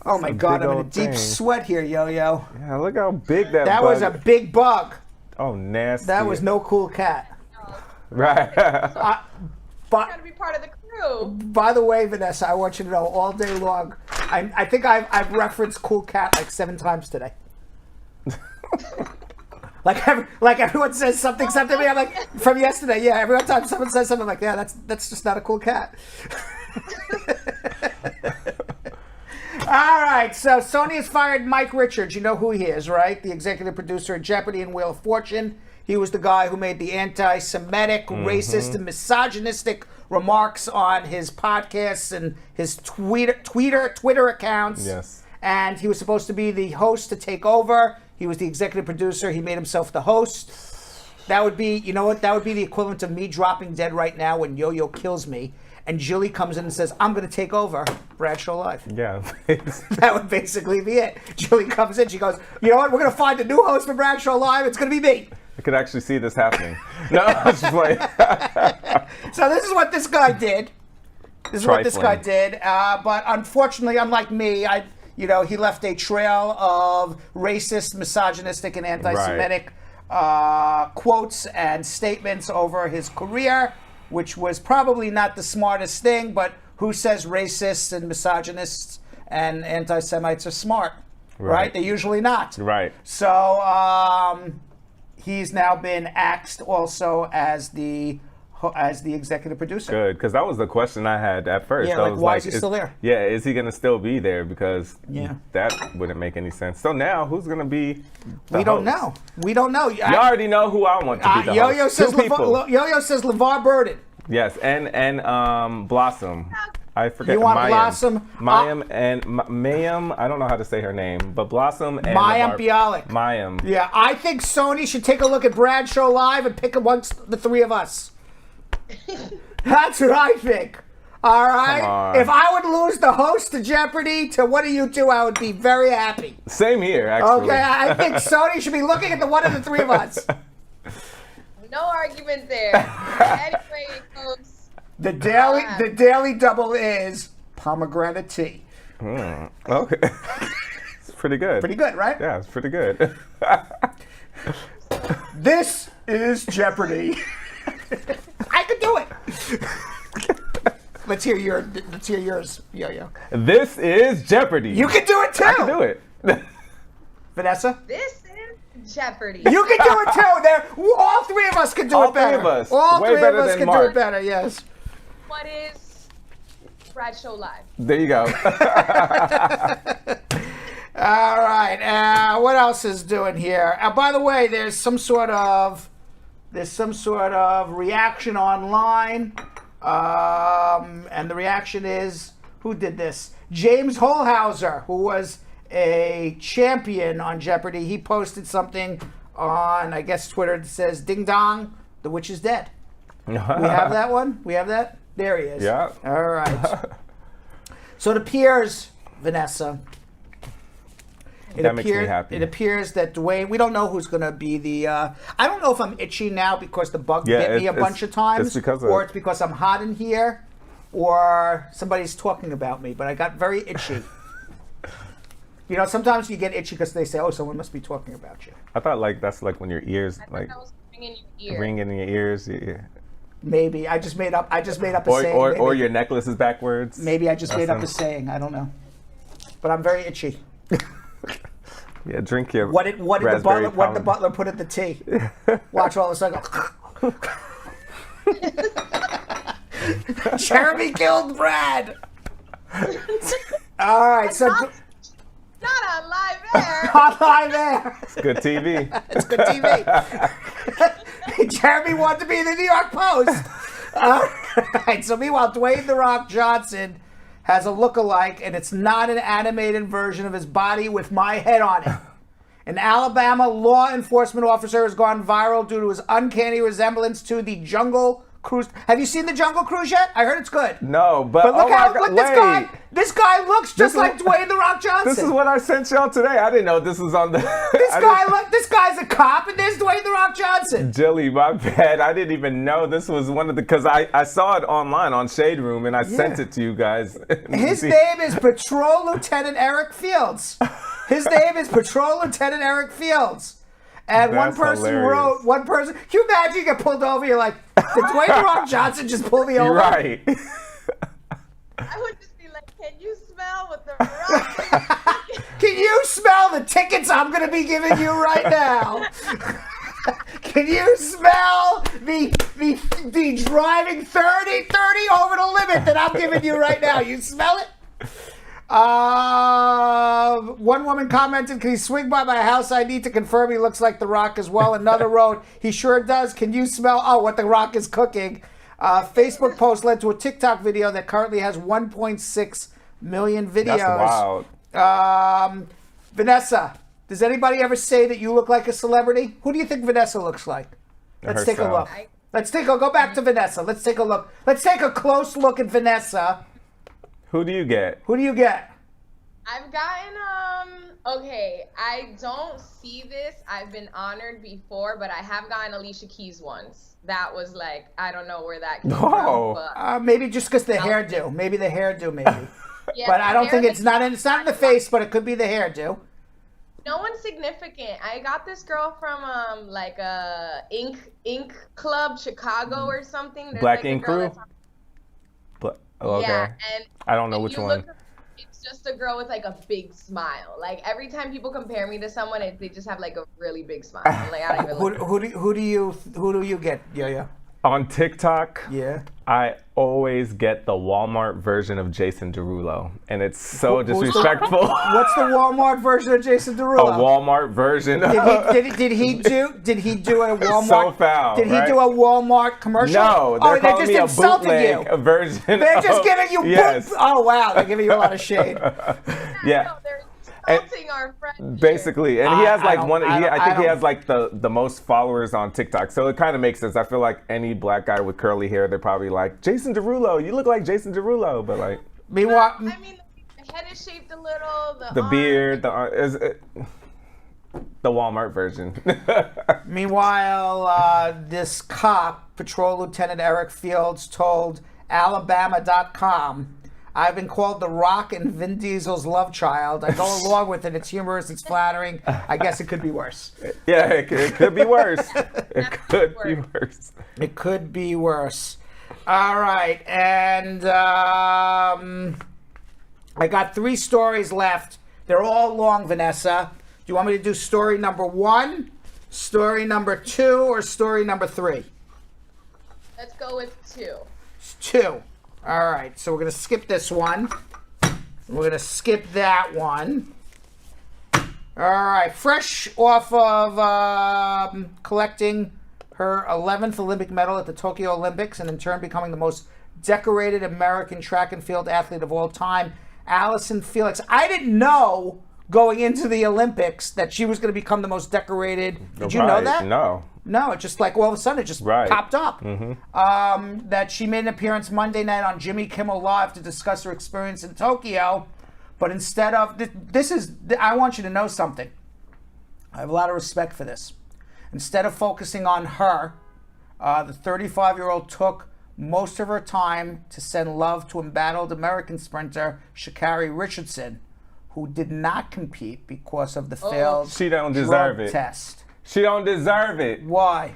Oh, my God, I'm in a deep sweat here, Yo-Yo. Yeah, look how big that That bug was a big bug. Oh, nasty. That was no cool cat. Right. Gotta be part of the crew. By the way, Vanessa, I want you to know all day long, I think I've referenced Cool Cat like 7 times today. like everyone says something to me, I'm like, from yesterday, yeah, every time someone says something, I'm like, yeah, that's just not a cool cat. All right, so Sony has fired Mike Richards. You know who he is, right? The executive producer of Jeopardy and Wheel of Fortune. He was the guy who made the anti-Semitic, racist, and misogynistic remarks on his podcasts and his Twitter accounts. Yes. And he was supposed to be the host to take over. He was the executive producer. He made himself the host. That would be, you know what? That would be the equivalent of me dropping dead right now when Yo-Yo kills me. And Jilly comes in and says, I'm going to take over Bradshaw Live. Yeah. That would basically be it. Jilly comes in. She goes, you know what? We're going to find a new host for Bradshaw Live. It's going to be me. I could actually see this happening. No, it's just like. So this is what this guy did. But unfortunately, unlike me, he left a trail of racist, misogynistic, and anti-Semitic quotes and statements over his career, which was probably not the smartest thing. But who says racists and misogynists and anti-Semites are smart? Right? They're usually not. Right. So he's now been axed also as the executive producer. Good, because that was the question I had at first. Yeah, I like, was why is he still there? Yeah, is he going to still be there? Because Yeah. that wouldn't make any sense. So now, who's going to be the We don't host? know. We don't know. You already know who I want to be the Yo-Yo host. says Two people. Yo-Yo says LeVar Burton. Yes, and Blossom. I forget. You want Mayim. Blossom? Mayim and Mayim. I don't know how to say her name, but Blossom and Mayim Bialik. Mayim. Yeah, I think Sony should take a look at Bradshaw Live and pick amongst the 3 of us. That's what I think. All right? Come on. If I would lose the host to Jeopardy to one of you 2, I would be very happy. Same here, actually. Okay, I think Sony should be looking at the one of the 3 of us. No argument there. Anyway, folks. The daily double is pomegranate tea. Okay. It's pretty good. Pretty good, right? Yeah, it's pretty good. This is Jeopardy. I could do it. Let's hear yours, Yo-Yo. This is Jeopardy. You can do it too. I can do it. This Vanessa? is Jeopardy. You can do it too. All 3 of us can do All it better. 3 of us. All Way 3 of better us than can do Mark. it better, yes. What is Bradshaw Live? There you go. All right. What else is doing here? By the way, there's some sort of reaction online, and the reaction is, who did this? James Holhauser, who was a champion on Jeopardy. He posted something on, I guess, Twitter that says, "Ding dong, the witch is dead." We have that one? We have that? There he is. Yeah. All right. So it appears, Vanessa, that makes me happy. It appears that Dwayne, we don't know who's going to be the, I don't know if I'm itchy now because the bug bit me a bunch of times, or it's because I'm hot in here, or somebody's talking about me, but I got very itchy. You know, sometimes you get itchy because they say, "Oh, someone must be talking about you." I thought that's when your ears that was ringing in your ear. ring in your ears. Yeah. Maybe I just made up a saying. Or your necklace is backwards. Maybe I just made up a saying. I don't know, but I'm very itchy. Yeah, drink your What did the butler put at the tea? Watch all of a sudden go. Jeremy killed Brad. All right, so not on live air. on live air. It's good TV. It's good TV. Jeremy wanted to be in the New York Post. All right, so meanwhile, Dwayne "The Rock" Johnson has a lookalike, and it's not an animated version of his body with my head on it. An Alabama law enforcement officer has gone viral due to his uncanny resemblance to the Jungle Cruise. Have you seen the Jungle Cruise yet? I heard it's good. No, but look this guy looks just like Dwayne "The Rock" Johnson. This is what I sent y'all today. I didn't know this was on the. This guy's a cop, and there's Dwayne "The Rock" Johnson. Jilly, my bad. I didn't even know this was one of the, because I saw it online on Shade Room, and I sent it to you guys. His name is Patrol Lieutenant Eric Fields. His name is Patrol Lieutenant Eric Fields. And That's can you imagine you get pulled over, you're like, did Dwayne "The Rock" Johnson just pull me over? Right. I would just be like, can you smell what The Rock is? Can you smell the tickets I'm going to be giving you right now? Can you smell the driving 30 over the limit that I'm giving you right now? You smell it? One woman commented, "Can he swing by my house? I need to confirm he looks like The Rock as well." Another wrote, "He sure does. Can you smell what The Rock is cooking?" Facebook post led to a TikTok video that currently has 1.6 million videos. That's wild. Vanessa, does anybody ever say that you look like a celebrity? Who do you think Vanessa looks like? Let's take a look. Go back to Vanessa. Let's take a look. Let's take a close look at Vanessa. Who do you get? I've gotten, okay, I don't see this. I've been honored before, but I have gotten Alicia Keys once. That was like, I don't know where that came from. But maybe just because the hairdo. Maybe the hairdo, maybe. Yeah, but I don't think it's not in the face, but it could be the hairdo. No one's significant. I got this girl from, like a Ink Club, Chicago or something. There's Black like Ink Crew? Okay. Yeah, and I don't know which one. It's just a girl with like a big smile. Like every time people compare me to someone, they just have like a really big smile. Like I don't even who do you get, Yo-Yo? On TikTok, yeah, I always get the Walmart version of Jason Derulo, and it's so disrespectful. What's the Walmart version of Jason Derulo? A Walmart version. Did he do a Walmart? So foul. Did he do a Walmart commercial? No, they're calling me a bootleg version. They're just giving you. Yes. Oh wow, they're giving you a lot of shade. Yeah. insulting our friend. Basically, and he has like I think he has like the most followers on TikTok, so it kind of makes sense. I feel like any black guy with curly hair, they're probably like, Jason Derulo, you look like Jason Derulo, but like. Meanwhile, I mean, the head is shaped a little. The beard, the Walmart version. Meanwhile, this cop, Patrol Lieutenant Eric Fields, told Alabama.com, "I've been called The Rock and Vin Diesel's love child. I go along with it. It's humorous. It's flattering. I guess it could be worse." Yeah, it could be worse. It could be worse. It could be worse. All right, and I got 3 stories left. They're all long, Vanessa. Do you want me to do story number 1, story number 2, or story number 3? Let's go with 2. 2. All right, so we're going to skip this one. We're going to skip that one. All right, fresh off of collecting her 11th Olympic medal at the Tokyo Olympics and in turn becoming the most decorated American track and field athlete of all time, Allison Felix. I didn't know going into the Olympics that she was going to become the most decorated. Did you know that? No. No, it just like all of a sudden it just popped up. Mm-hmm. That she made an appearance Monday night on Jimmy Kimmel Live to discuss her experience in Tokyo. But instead of, I want you to know something. I have a lot of respect for this. Instead of focusing on her, the 35-year-old took most of her time to send love to embattled American sprinter Sha'Carri Richardson, who did not compete because of the failed she don't deserve drug it. test. She don't deserve it. Why?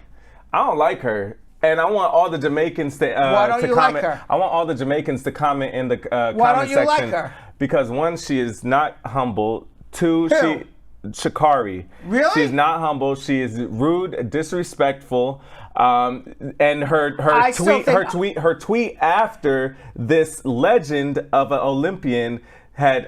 I don't like her. And I want all the Jamaicans to Why don't you comment. like her? I want all the Jamaicans to comment in the Why comment don't you section. like her? Because one, she is not humble. Two, Who? Sha'Carri. Really? She's not humble. She is rude, disrespectful. And her tweet after this legend of an Olympian had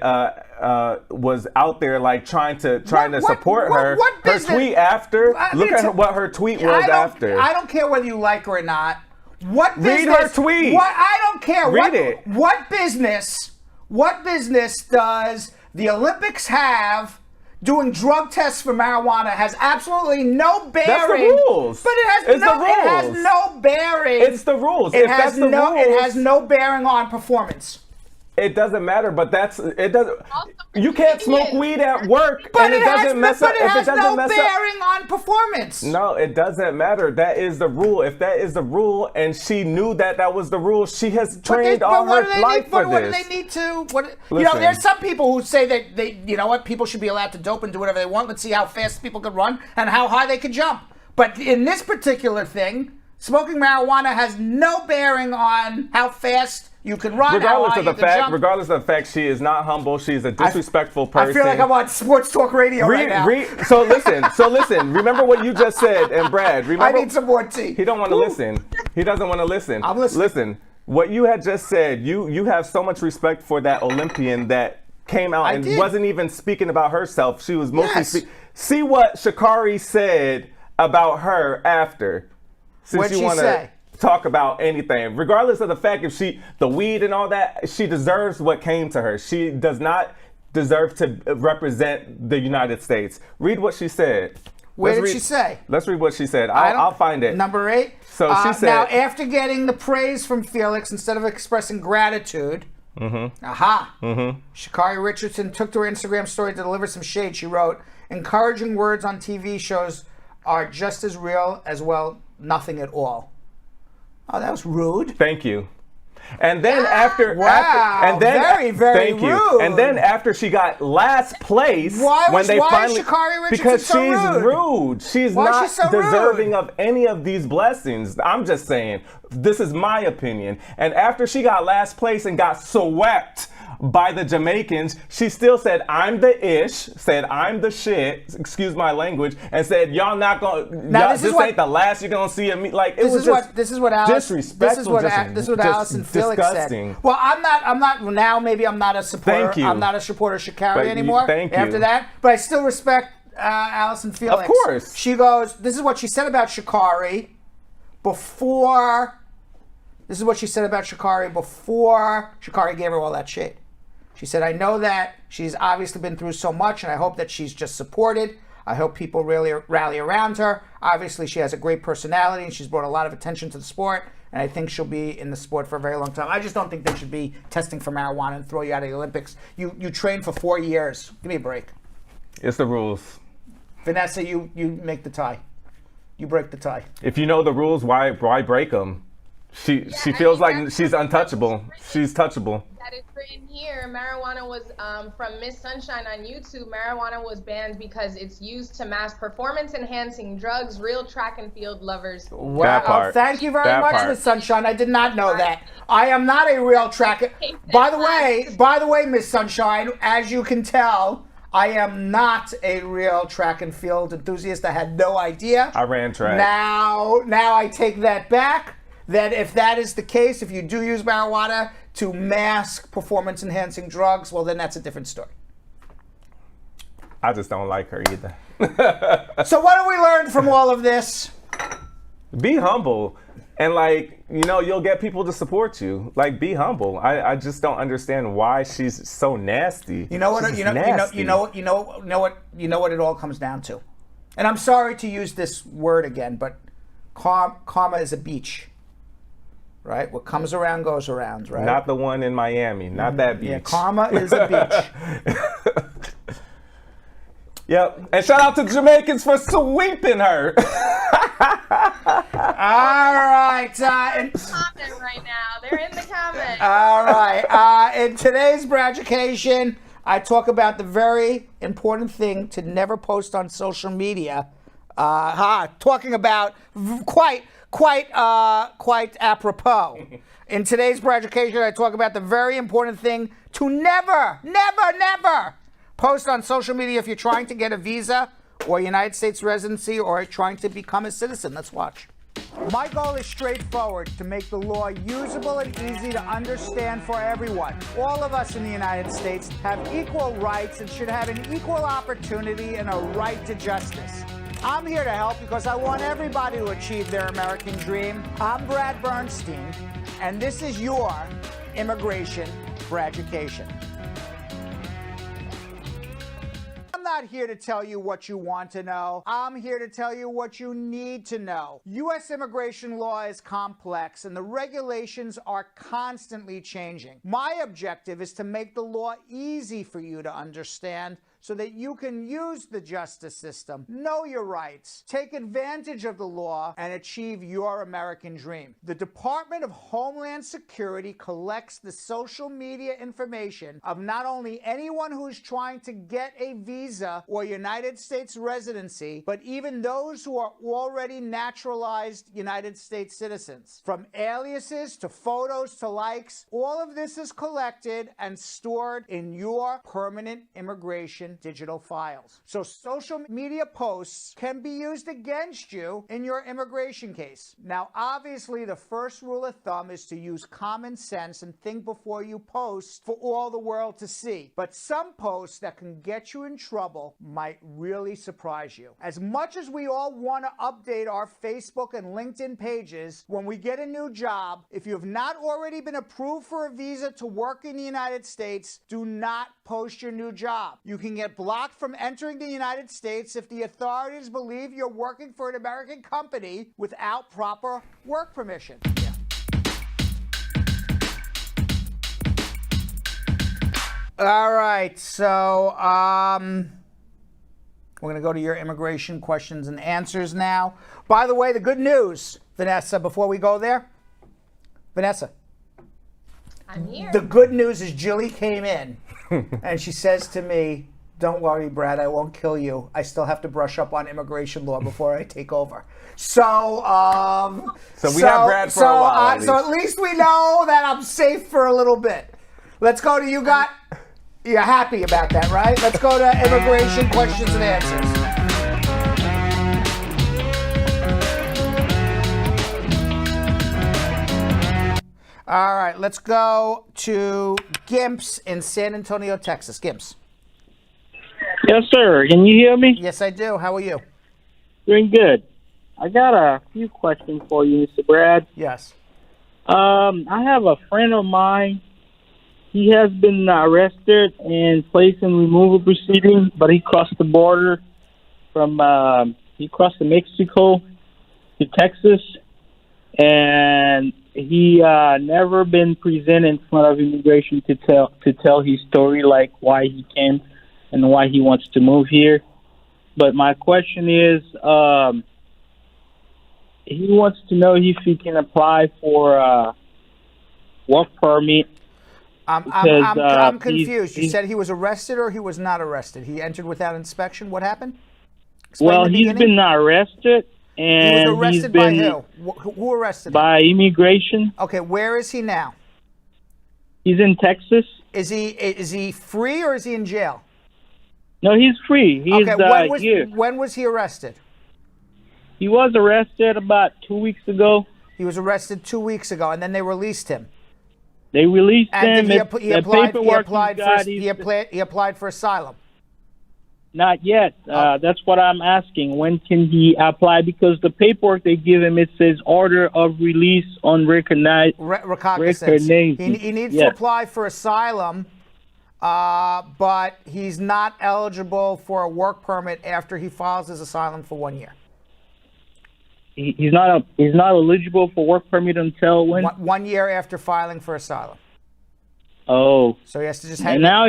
was out there like trying to support her. Her tweet after. Look at what her tweet was after. I don't care whether you like her or not. What Read business? her tweet. I don't care. Read it. What business? What business does the Olympics have doing drug tests for marijuana? Has absolutely no bearing. That's the rules. But it has It's the rules. It has no bearing. It's the rules. It has no bearing on performance. It doesn't matter, but it doesn't. You can't smoke weed at work, But and it doesn't mess up. But it has no bearing on performance. No, it doesn't matter. That is the rule. If that is the rule, and she knew that was the rule, she has trained all her life for this. What do they need to? There's some people who say that people should be allowed to dope and do whatever they want. Let's see how fast people can run and how high they can jump. But in this particular thing, smoking marijuana has no bearing on how fast you can run. Regardless of the fact, she is not humble. She's a disrespectful person. I feel like I'm on sports talk radio right now. So listen. Remember what you just said, and Brad. Remember, I need some more tea. He don't want to listen. He doesn't want to listen. I'm listening. Listen. What you had just said. You have so much respect for that Olympian that came out and wasn't even speaking about herself. She was mostly see what Sha'Carri said about her after. What'd she say? Talk about anything, regardless of the fact if the weed and all that, she deserves what came to her. She does not deserve to represent the United States. Read what she said. Where did she say? Let's read what she said. I'll find it. Number 8. So she said. Now, after getting the praise from Felix, instead of expressing gratitude, Sha'Carri Richardson took to her Instagram story to deliver some shade. She wrote, "Encouraging words on TV shows are just as real as nothing at all." Oh, that was rude. Thank you. And then very, very thank rude. You. And then after she got last place, why is Sha'Carri Richardson because so she's rude. She's not so deserving rude? of any of these blessings. I'm just saying, this is my opinion. And after she got last place and got swept by the Jamaicans, she still said, "I'm the ish," said, "I'm the shit," excuse my language, and said, "Y'all not gonna, this ain't the last you're gonna see of me." Like, it was just disrespectful. This is what Allison Felix said. Well, I'm not now, maybe I'm not a supporter. Thank you. I'm not a supporter of Sha'Carri anymore. After that, but I still respect Allison Felix. Of course. She goes, this is what she said about Sha'Carri before Sha'Carri gave her all that shit. She said, "I know that she's obviously been through so much, and I hope that she's just supported. I hope people really rally around her. Obviously, she has a great personality, and she's brought a lot of attention to the sport, and I think she'll be in the sport for a very long time. I just don't think they should be testing for marijuana and throw you out of the Olympics. You trained for 4 years. Give me a break." It's the rules. Vanessa, you make the tie. You break the tie. If you know the rules, why break them? She feels like she's untouchable. She's touchable. That is written here. Marijuana was from Miss Sunshine on YouTube. Marijuana was banned because it's used to mass performance-enhancing drugs. Real track and field lovers. Wow! Thank you very much, Miss Sunshine. I did not know that. I am not a real track. By the way, Miss Sunshine, as you can tell, I am not a real track and field enthusiast. I had no idea. I ran track. Now I take that back. That if that is the case, if you do use marijuana to mask performance-enhancing drugs, well, then that's a different story. I just don't like her either. So what do we learn from all of this? Be humble. And like, you know, you'll get people to support you. Like, be humble. I just don't understand why she's so nasty. You know what? She's You know what it all comes down to. And I'm sorry to use this word again, but karma is a beach, right? What comes around goes around, right? Not the one in Miami. Not that beach. Yeah, karma is a beach. Yep. And shout out to Jamaicans for sweeping her. All right. Comment right now. They're in the comments. All right. In today's Braducation, I talk about the very important thing to never post on social media. Talking about quite apropos. In today's Braducation, I talk about the very important thing to never post on social media if you're trying to get a visa or United States residency or trying to become a citizen. Let's watch. My goal is straightforward, to make the law usable and easy to understand for everyone. All of us in the United States have equal rights and should have an equal opportunity and a right to justice. I'm here to help because I want everybody to achieve their American dream. I'm Brad Bernstein, and this is your Immigration Braducation. I'm not here to tell you what you want to know. I'm here to tell you what you need to know. U.S. immigration law is complex and the regulations are constantly changing. My objective is to make the law easy for you to understand so that you can use the justice system, know your rights, take advantage of the law, and achieve your American dream. The Department of Homeland Security collects the social media information of not only anyone who's trying to get a visa or United States residency, but even those who are already naturalized United States citizens. From aliases to photos to likes, all of this is collected and stored in your permanent immigration digital files. So social media posts can be used against you in your immigration case. Now, obviously, the first rule of thumb is to use common sense and think before you post for all the world to see. But some posts that can get you in trouble might really surprise you. As much as we all want to update our Facebook and LinkedIn pages when we get a new job, if you have not already been approved for a visa to work in the United States, do not post your new job. You can get blocked from entering the United States if the authorities believe you're working for an American company without proper work permission. All right, so we're going to go to your immigration questions and answers now. By the way, the good news, Vanessa, before we go there, Vanessa. I'm here. The good news is Jilly came in and she says to me, "Don't worry, Brad, I won't kill you. I still have to brush up on immigration law before I take over." So we have Brad for a while. So at least we know that I'm safe for a little bit. Let's go to you're happy about that, right? Let's go to immigration questions and answers. All right, let's go to Gimps in San Antonio, Texas. Gimps. Yes, sir. Can you hear me? Yes, I do. How are you? Doing good. I got a few questions for you, Mr. Brad. Yes. I have a friend of mine. He has been arrested and placed in removal proceedings, but he crossed the border he crossed to Mexico to Texas, and he never been presented in front of immigration to tell his story, like why he came and why he wants to move here. But my question is, he wants to know if he can apply for a work permit. I'm confused. You said he was arrested or he was not arrested? He entered without inspection. What happened? Well, he's been arrested. And he was arrested by who? Who arrested him? By immigration. Okay, where is he now? He's in Texas. Is he free or is he in jail? No, he's free. He's here. When was he arrested? He was arrested about 2 weeks ago. He was arrested 2 weeks ago, and then they released him. They released him. He applied for asylum. Not yet. That's what I'm asking. When can he apply? Because the paperwork they give him, it says order of release on recognizance. He needs to apply for asylum, but he's not eligible for a work permit after he files his asylum for 1 year. He's not eligible for work permit until when? 1 year after filing for asylum. Oh. So he has to just hang. And now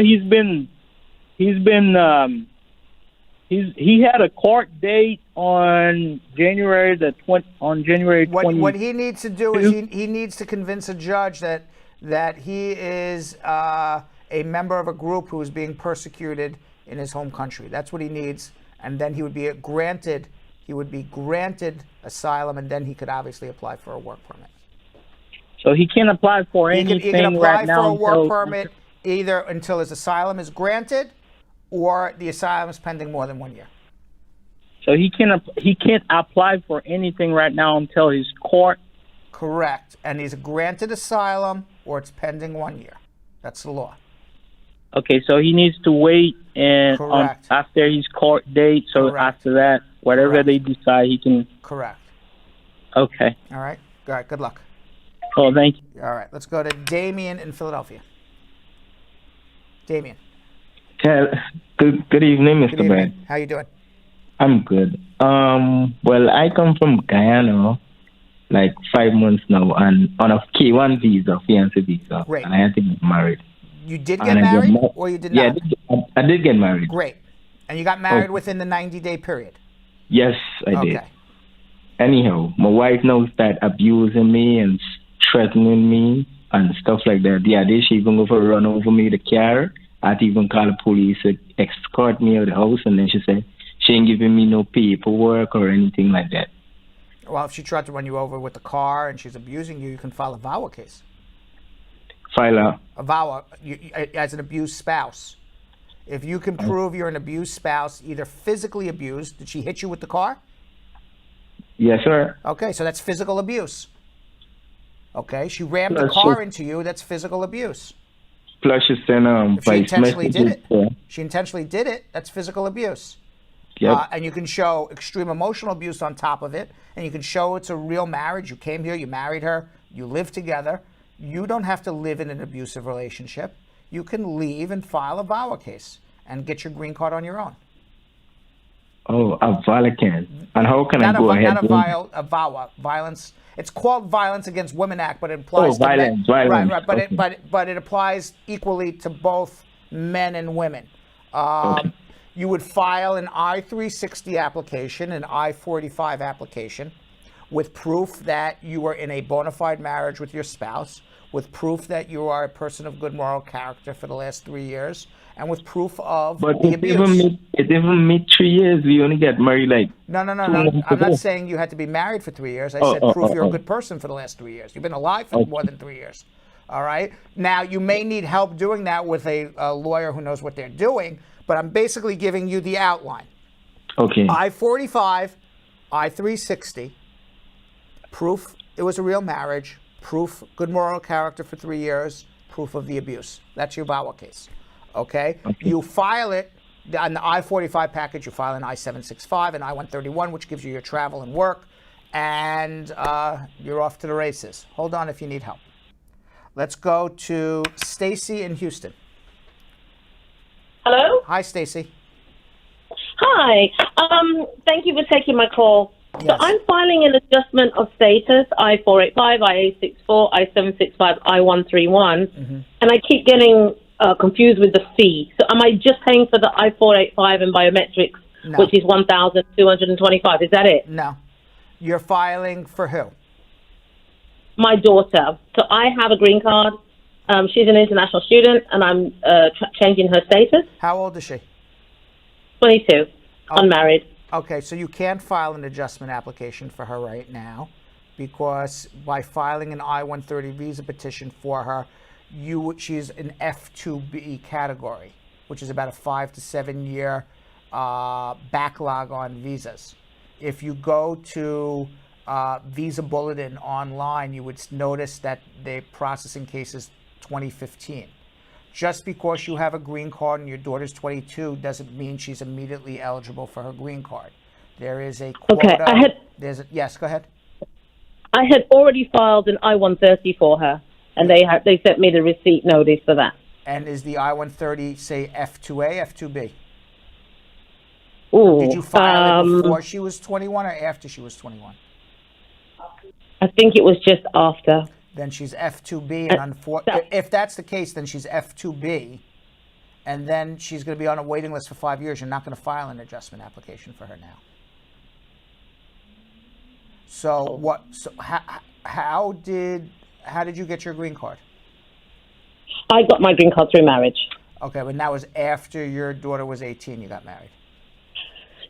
he had a court date on January 20. What he needs to do is he needs to convince a judge that he is a member of a group who is being persecuted in his home country. That's what he needs, and then he would be granted asylum, and then he could obviously apply for a work permit. So he can't apply for anything He can apply right now for a work permit either until his asylum is granted, or the asylum is pending more than 1 year. So he can't apply for anything right now until his court. Correct, and he's granted asylum, or it's pending 1 year. That's the law. Okay, so he needs to wait and after his court date. So after that, whatever they decide, he can. Correct. Okay. All right. Good luck. Oh, thank you. All right. Let's go to Damien in Philadelphia. Damien. Good evening, Mr. Brad. How you doing? I'm good. Well, I come from Guyana, like 5 months now, and on a K1 visa, fiancé visa. Great. And I had to get married. You did get married, or you did not? Yeah, I did get married. Great. And you got married within the 90-day period? Yes, I did. Anyhow, my wife now started abusing me and threatening me and stuff like that. The other day, she even go for a run over me the car. I had to even call the police to escort me out of the house, and then she said she ain't giving me no paperwork or anything like that. Well, if she tried to run you over with the car and she's abusing you, you can file a VAWA case. File a VAWA as an abused spouse. If you can prove you're an abused spouse, either physically abused, did she hit you with the car? Yes, sir. Okay, so that's physical abuse. Okay, she rammed the car into you, that's physical abuse. Plus she sent if she intentionally did it. She intentionally did it, that's physical abuse. Yep. And you can show extreme emotional abuse on top of it, and you can show it's a real marriage. You came here, you married her, you live together. You don't have to live in an abusive relationship. You can leave and file a VAWA case and get your green card on your own. Oh, a VAWA can. And how can I go ahead? Not a VAWA. Violence. It's called Violence Against Women Act, but it applies to violence. men. Right. But it applies equally to both men and women. You would file an I-360 application, an I-45 application, with proof that you were in a bona fide marriage with your spouse, with proof that you are a person of good moral character for the last 3 years, and with proof of the abuse. It even made 3 years. We only got married like... No. I'm not saying you had to be married for 3 years. I said proof you're a good person for the last 3 years. You've been alive for more than 3 years. All right? Now, you may need help doing that with a lawyer who knows what they're doing, but I'm basically giving you the outline. Okay. I-45, I-360, proof it was a real marriage, proof good moral character for 3 years, proof of the abuse. That's your VAWA case. Okay? You file it on the I-45 package. You file an I-765 and I-131, which gives you your travel and work, and you're off to the races. Hold on if you need help. Let's go to Stacy in Houston. Hello? Hi, Stacy. Hi. Thank you for taking my call. Yes. So I'm filing an adjustment of status, I-485, I-864, I-765, I-131, and I keep getting confused with the fee. So am I just paying for the I-485 and biometrics, which is $1,225? Is that it? No. You're filing for who? My daughter. So I have a green card. She's an international student, and I'm changing her status. How old is she? 22, unmarried. Okay, so you can't file an adjustment application for her right now because by filing an I-130 visa petition for her, she's an F2B category, which is about a 5 to 7 year backlog on visas. If you go to Visa Bulletin online, you would notice that they're processing cases 2015. just because you have a green card and your daughter's 22 doesn't mean she's immediately eligible for her green card. There is a quota. Okay, yes, go ahead. I had already filed an I-130 for her, and they sent me the receipt notice for that. And is the I-130 say F2A, F2B? Ooh, Did you file it before she was 21 or after she was 21? I think it was just after. Then she's F2B, and if that's the case, then she's F2B, and then she's going to be on a waiting list for 5 years. You're not going to file an adjustment application for her now. So what? So how did you get your green card? I got my green card through marriage. Okay, but that was after your daughter was 18. You got married.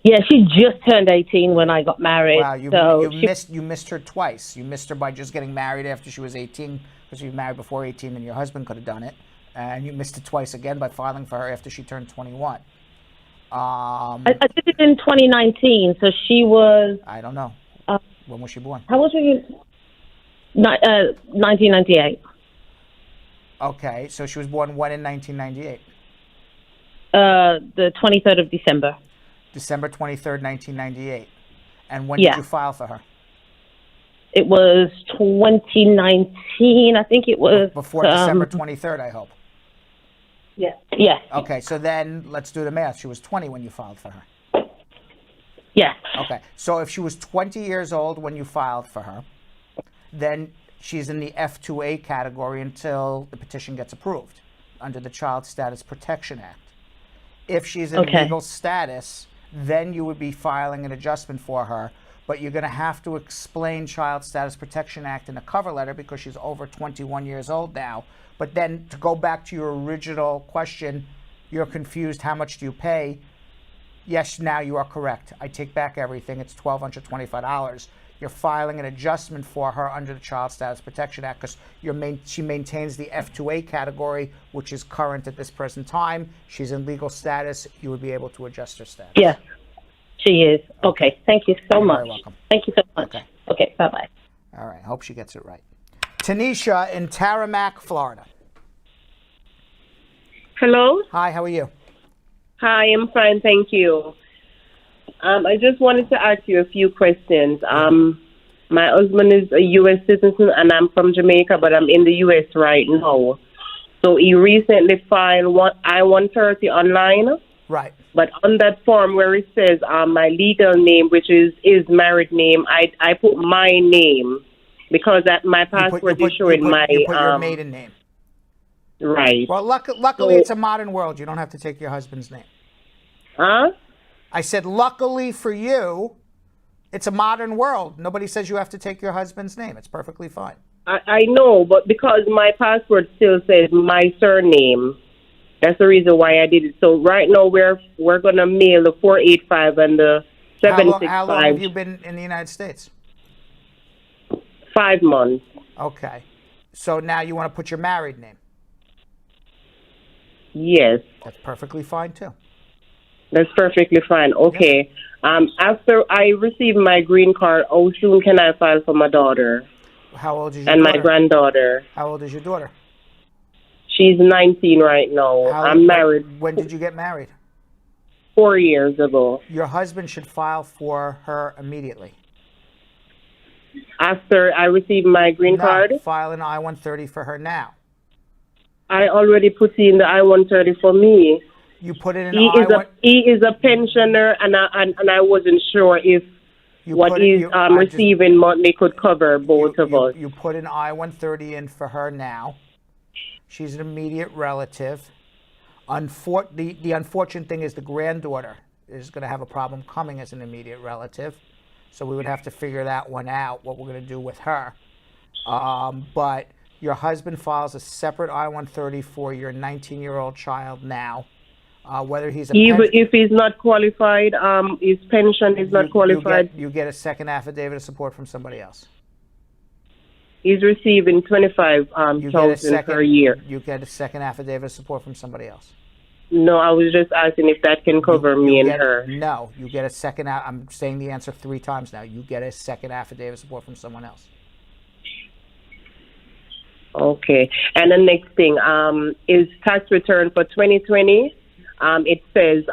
Yeah, she just turned 18 when I got married. Wow, you missed her twice. You missed her by just getting married after she was 18, because you were married before 18 and your husband could have done it. And you missed it twice again by filing for her after she turned 21. I did it in 2019, so she was... I don't know. When was she born? How old were you? 1998. Okay, so she was born when in 1998? The 23rd of December. December 23rd, 1998. And when did you file for her? It was 2019. I think it was... Before December 23rd, I hope. Yeah. Yeah. Okay, so then let's do the math. She was 20 when you filed for her. Yeah. Okay, so if she was 20 years old when you filed for her, then she's in the F2A category until the petition gets approved under the Child Status Protection Act. If she's in legal status, then you would be filing an adjustment for her, but you're going to have to explain Child Status Protection Act in a cover letter because she's over 21 years old now. But then to go back to your original question, you're confused, how much do you pay? Yes, now you are correct. I take back everything. It's $1,225. You're filing an adjustment for her under the Child Status Protection Act because she maintains the F2A category, which is current at this present time. She's in legal status. You would be able to adjust her status. Yeah, she is. Okay, thank you so much. You're welcome. Thank you so much. Okay, bye-bye. All right, hope she gets it right. Tanisha in Taramac, Florida. Hello. Hi, how are you? Hi, I'm fine, thank you. I just wanted to ask you a few questions. My husband is a U.S. citizen, and I'm from Jamaica, but I'm in the U.S. right now. So he recently filed I-130 online. Right. But on that form where it says my legal name, which is his married name, I put my name because my passport is showing my... You put your maiden name. Right. Well, luckily it's a modern world. You don't have to take your husband's name. Huh? I said, luckily for you, it's a modern world. Nobody says you have to take your husband's name. It's perfectly fine. I know, but because my passport still says my surname, that's the reason why I did it. So right now we're gonna mail the 485 and the 765. How long have you been in the United States? 5 months. Okay. So now you want to put your married name? Yes. That's perfectly fine too. That's perfectly fine. Okay. After I receive my green card, how soon can I file for my daughter? How old is your and daughter? My granddaughter. How old is your daughter? She's 19 right now. I'm married. When did you get married? 4 years ago. Your husband should file for her immediately. After I receive my green card? File an I-130 for her now. I already put in the I-130 for me. You put it in He is a pensioner, and I wasn't sure if what he's receiving monthly could cover both of us. You put an I-130 in for her now. She's an immediate relative. The unfortunate thing is the granddaughter is going to have a problem coming as an immediate relative. So we would have to figure that one out, what we're going to do with her. But your husband files a separate I-130 for your 19-year-old child now. Whether he's even if he's not qualified, his pension is not qualified. You get a second affidavit of support from somebody else. He's receiving $25,000 per year. You get a second affidavit of support from somebody else. No, I was just asking if that can cover me and her. No, you get a second. I'm saying the answer 3 times now. You get a second affidavit of support from someone else. Okay. And the next thing is tax return for 2020. It says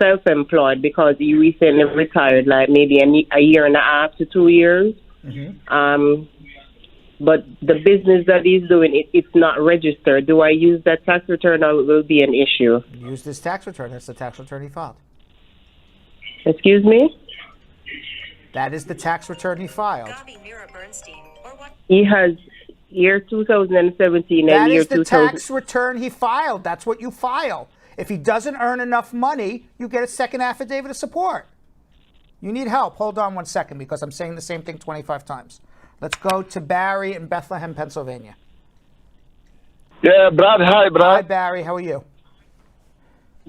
self-employed because you recently retired, like maybe a year and a half to 2 years. But the business that he's doing, it's not registered. Do I use that tax return or it will be an issue? Use this tax return. That's the tax return he filed. Excuse me? That is the tax return he filed. He has year 2017 That and year is the 2000. tax return he filed. That's what you file. If he doesn't earn enough money, you get a second affidavit of support. You need help. Hold on 1 second because I'm saying the same thing 25 times. Let's go to Barry in Bethlehem, Pennsylvania. Yeah, Brad. Hi, Brad. Hi, Barry. How are you?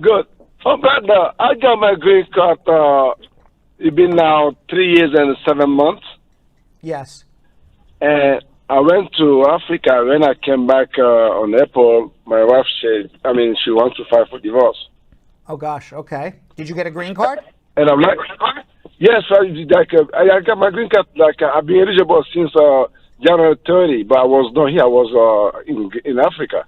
Good. Oh, Brad, I got my green card. It's been now 3 years and 7 months. Yes. And I went to Africa. When I came back on April, my wife said, she wants to file for divorce. Oh, gosh. Okay. Did you get a green card? And I'm like, yes, I got my green card. I've been eligible since January 30, but I was not here. I was in Africa.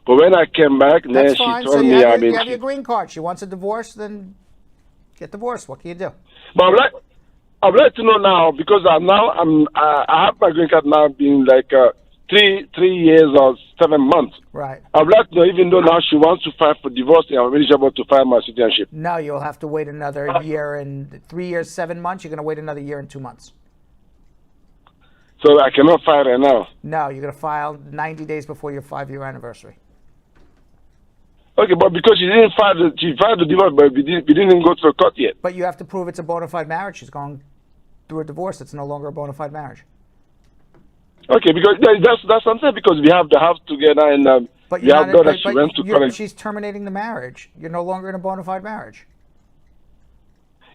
But when I came back, then That's she fine. told So me, you have your green card. She wants a divorce, then get divorced. What can you do? But I'd like to know now because I have my green card now being like 3 years or 7 months. Right. I'd like to know, even though now she wants to file for divorce, I'm eligible to file my citizenship. No, you'll have to wait another year and 3 years, 7 months. You're going to wait another year and 2 months. So I cannot file right now. No, you're going to file 90 days before your 5-year anniversary. Okay, but because she filed the divorce, but we didn't go to the court yet. But you have to prove it's a bona fide marriage. She's going through a divorce. It's no longer a bona fide marriage. Okay, because that's something because we have the house together and But we have daughter. She went to college. She's terminating the marriage. You're no longer in a bona fide marriage.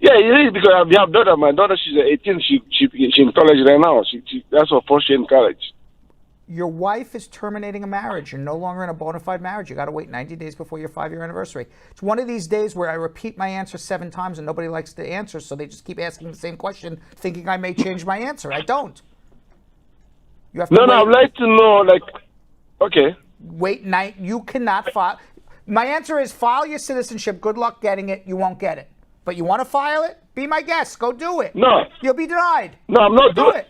Yeah, it is because we have daughter. My daughter, she's 18. She in college right now. That's her first year in college. Your wife is terminating a marriage. You're no longer in a bona fide marriage. You got to wait 90 days before your 5-year anniversary. It's one of these days where I repeat my answer 7 times and nobody likes the answer, so they just keep asking the same question, thinking I may change my answer. I don't. You have to wait. I'd like to know, okay. Wait, you cannot file. My answer is file your citizenship. Good luck getting it. You won't get it. But you want to file it? Be my guest. Go do it. No. You'll be denied. No, I'm not doing it.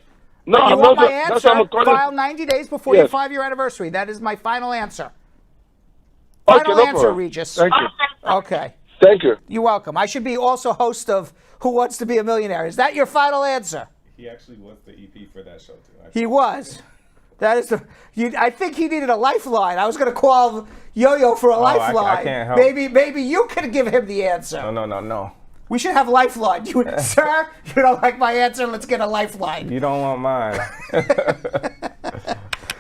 No, you I'm want not. my answer? File 90 days before your 5-year anniversary. That is my final answer. Final answer, problem. Regis. Thank you. Okay. Thank you. You're welcome. I should be also host of Who Wants to Be a Millionaire. Is that your final answer? He actually was the EP for that show, too. Actually. He was. That is I think he needed a lifeline. I was going to call Yo-Yo for a lifeline. I can't help. Maybe you could give him the answer. No. We should have lifeline. Sir, you don't like my answer? Let's get a lifeline. You don't want mine.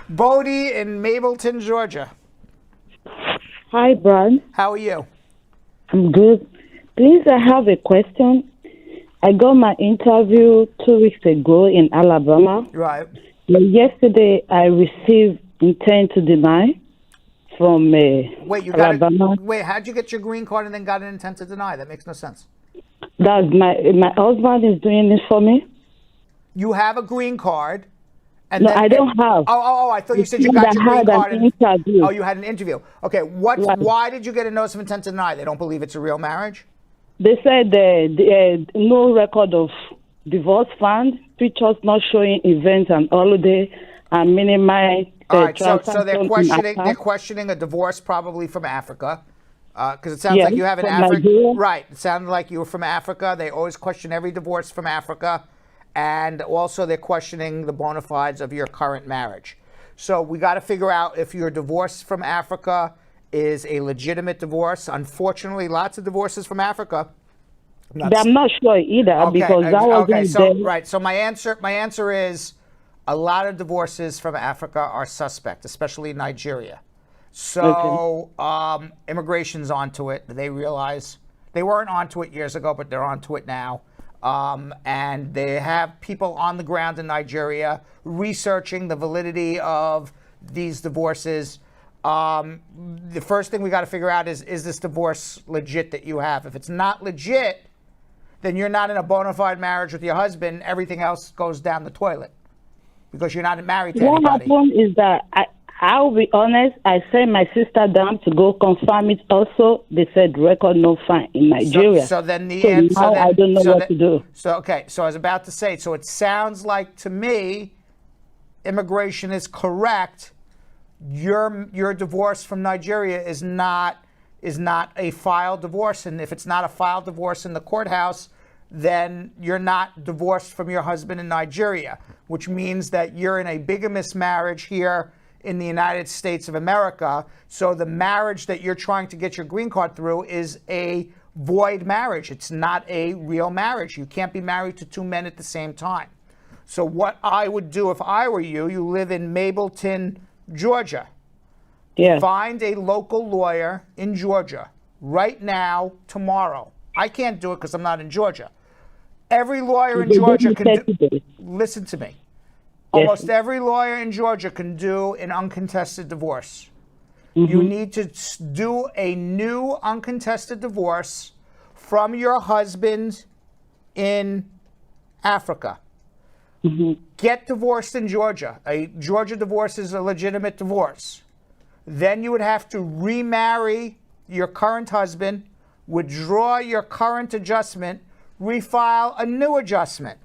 Bodie in Mableton, Georgia. Hi, Brad. How are you? I'm good. Please, I have a question. I got my interview 2 weeks ago in Alabama. Right. But yesterday, I received intent to deny from Alabama. Wait, how'd you get your green card and then got an intent to deny? That makes no sense. That's my husband is doing this for me. You have a green card. And no, I don't have. Oh, I thought you said you got your green card. Interview. Oh, you had an interview. Okay, why did you get a notice of intent to deny? They don't believe it's a real marriage? They said no record of divorce fund, pictures not showing events and holiday, and minimize. All right, so they're questioning a divorce probably from Africa. Because it sounds like you have an African. Right. It sounded like you were from Africa. They always question every divorce from Africa. And also they're questioning the bona fides of your current marriage. So we got to figure out if your divorce from Africa is a legitimate divorce. Unfortunately, lots of divorces from Africa. I'm not sure either because that wasn't right. So my answer is a lot of divorces from Africa are suspect, especially Nigeria. So immigration's onto it. They realize they weren't onto it years ago, but they're onto it now. And they have people on the ground in Nigeria researching the validity of these divorces. The first thing we got to figure out is this divorce legit that you have? If it's not legit, then you're not in a bona fide marriage with your husband. Everything else goes down the toilet. because you're not married to What anybody. happened is that I'll be honest. I sent my sister down to go confirm it. Also, they said record no fine in Nigeria. So then the so answer. now I don't know what to do. So so I was about to say. So it sounds like to me, immigration is correct. Your divorce from Nigeria is not a filed divorce, and if it's not a filed divorce in the courthouse, then you're not divorced from your husband in Nigeria, which means that you're in a bigamous marriage here in the United States of America. So the marriage that you're trying to get your green card through is a void marriage. It's not a real marriage. You can't be married to two men at the same time. So what I would do if I were you, you live in Mableton, Georgia. Yeah. Find a local lawyer in Georgia right now, tomorrow. I can't do it because I'm not in Georgia. Every lawyer in Georgia can do, listen to me. Almost every lawyer in Georgia can do an uncontested divorce. You need to do a new uncontested divorce from your husband in Africa. Get divorced in Georgia. A Georgia divorce is a legitimate divorce. Then you would have to remarry your current husband, withdraw your current adjustment, refile a new adjustment.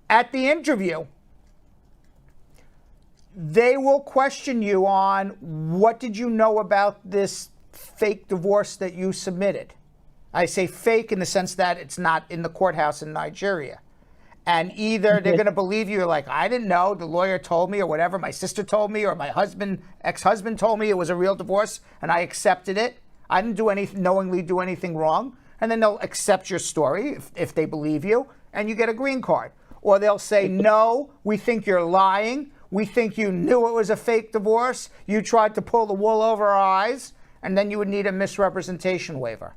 At the interview, they will question you on what did you know about this fake divorce that you submitted. I say fake in the sense that it's not in the courthouse in Nigeria. And either they're going to believe you, like, I didn't know, the lawyer told me, or whatever, my sister told me, or my ex-husband told me it was a real divorce, and I accepted it. I didn't knowingly do anything wrong. And then they'll accept your story if they believe you, and you get a green card. Or they'll say, no, we think you're lying. We think you knew it was a fake divorce. You tried to pull the wool over our eyes, and then you would need a misrepresentation waiver.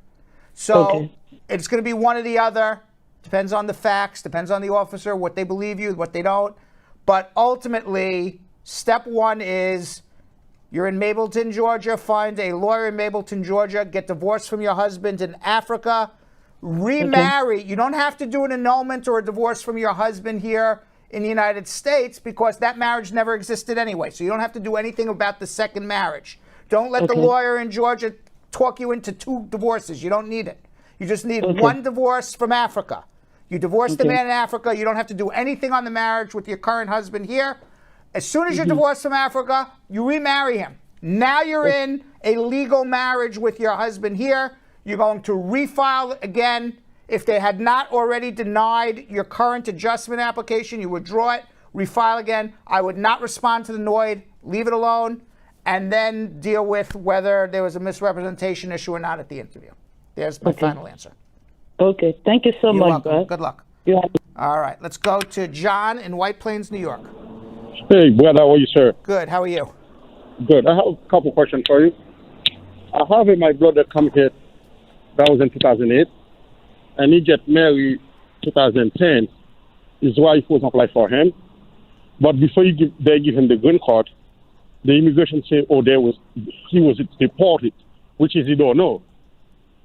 So it's going to be one or the other. Depends on the facts, depends on the officer, what they believe you, what they don't. But ultimately, step one is you're in Mableton, Georgia. Find a lawyer in Mableton, Georgia. Get divorced from your husband in Africa. Remarry. You don't have to do an annulment or a divorce from your husband here in the United States because that marriage never existed anyway. So you don't have to do anything about the second marriage. Don't let the lawyer in Georgia talk you into two divorces. You don't need it. You just need one divorce from Africa. You divorce the man in Africa. You don't have to do anything on the marriage with your current husband here. As soon as you're divorced from Africa, you remarry him. Now you're in a legal marriage with your husband here. You're going to refile again. If they had not already denied your current adjustment application, you withdraw it, refile again. I would not respond to the NOID, leave it alone, and then deal with whether there was a misrepresentation issue or not at the interview. There's my final answer. Okay, thank you so much, welcome. Good luck. All right, let's go to John in White Plains, New York. Hey, brother, how are you, sir? Good, how are you? Good. I have a couple questions for you. I have my brother come here, that was in 2008, and he get married 2010. His wife was applied for him, but before they give him the green card, the immigration say, he was deported, which is he don't know.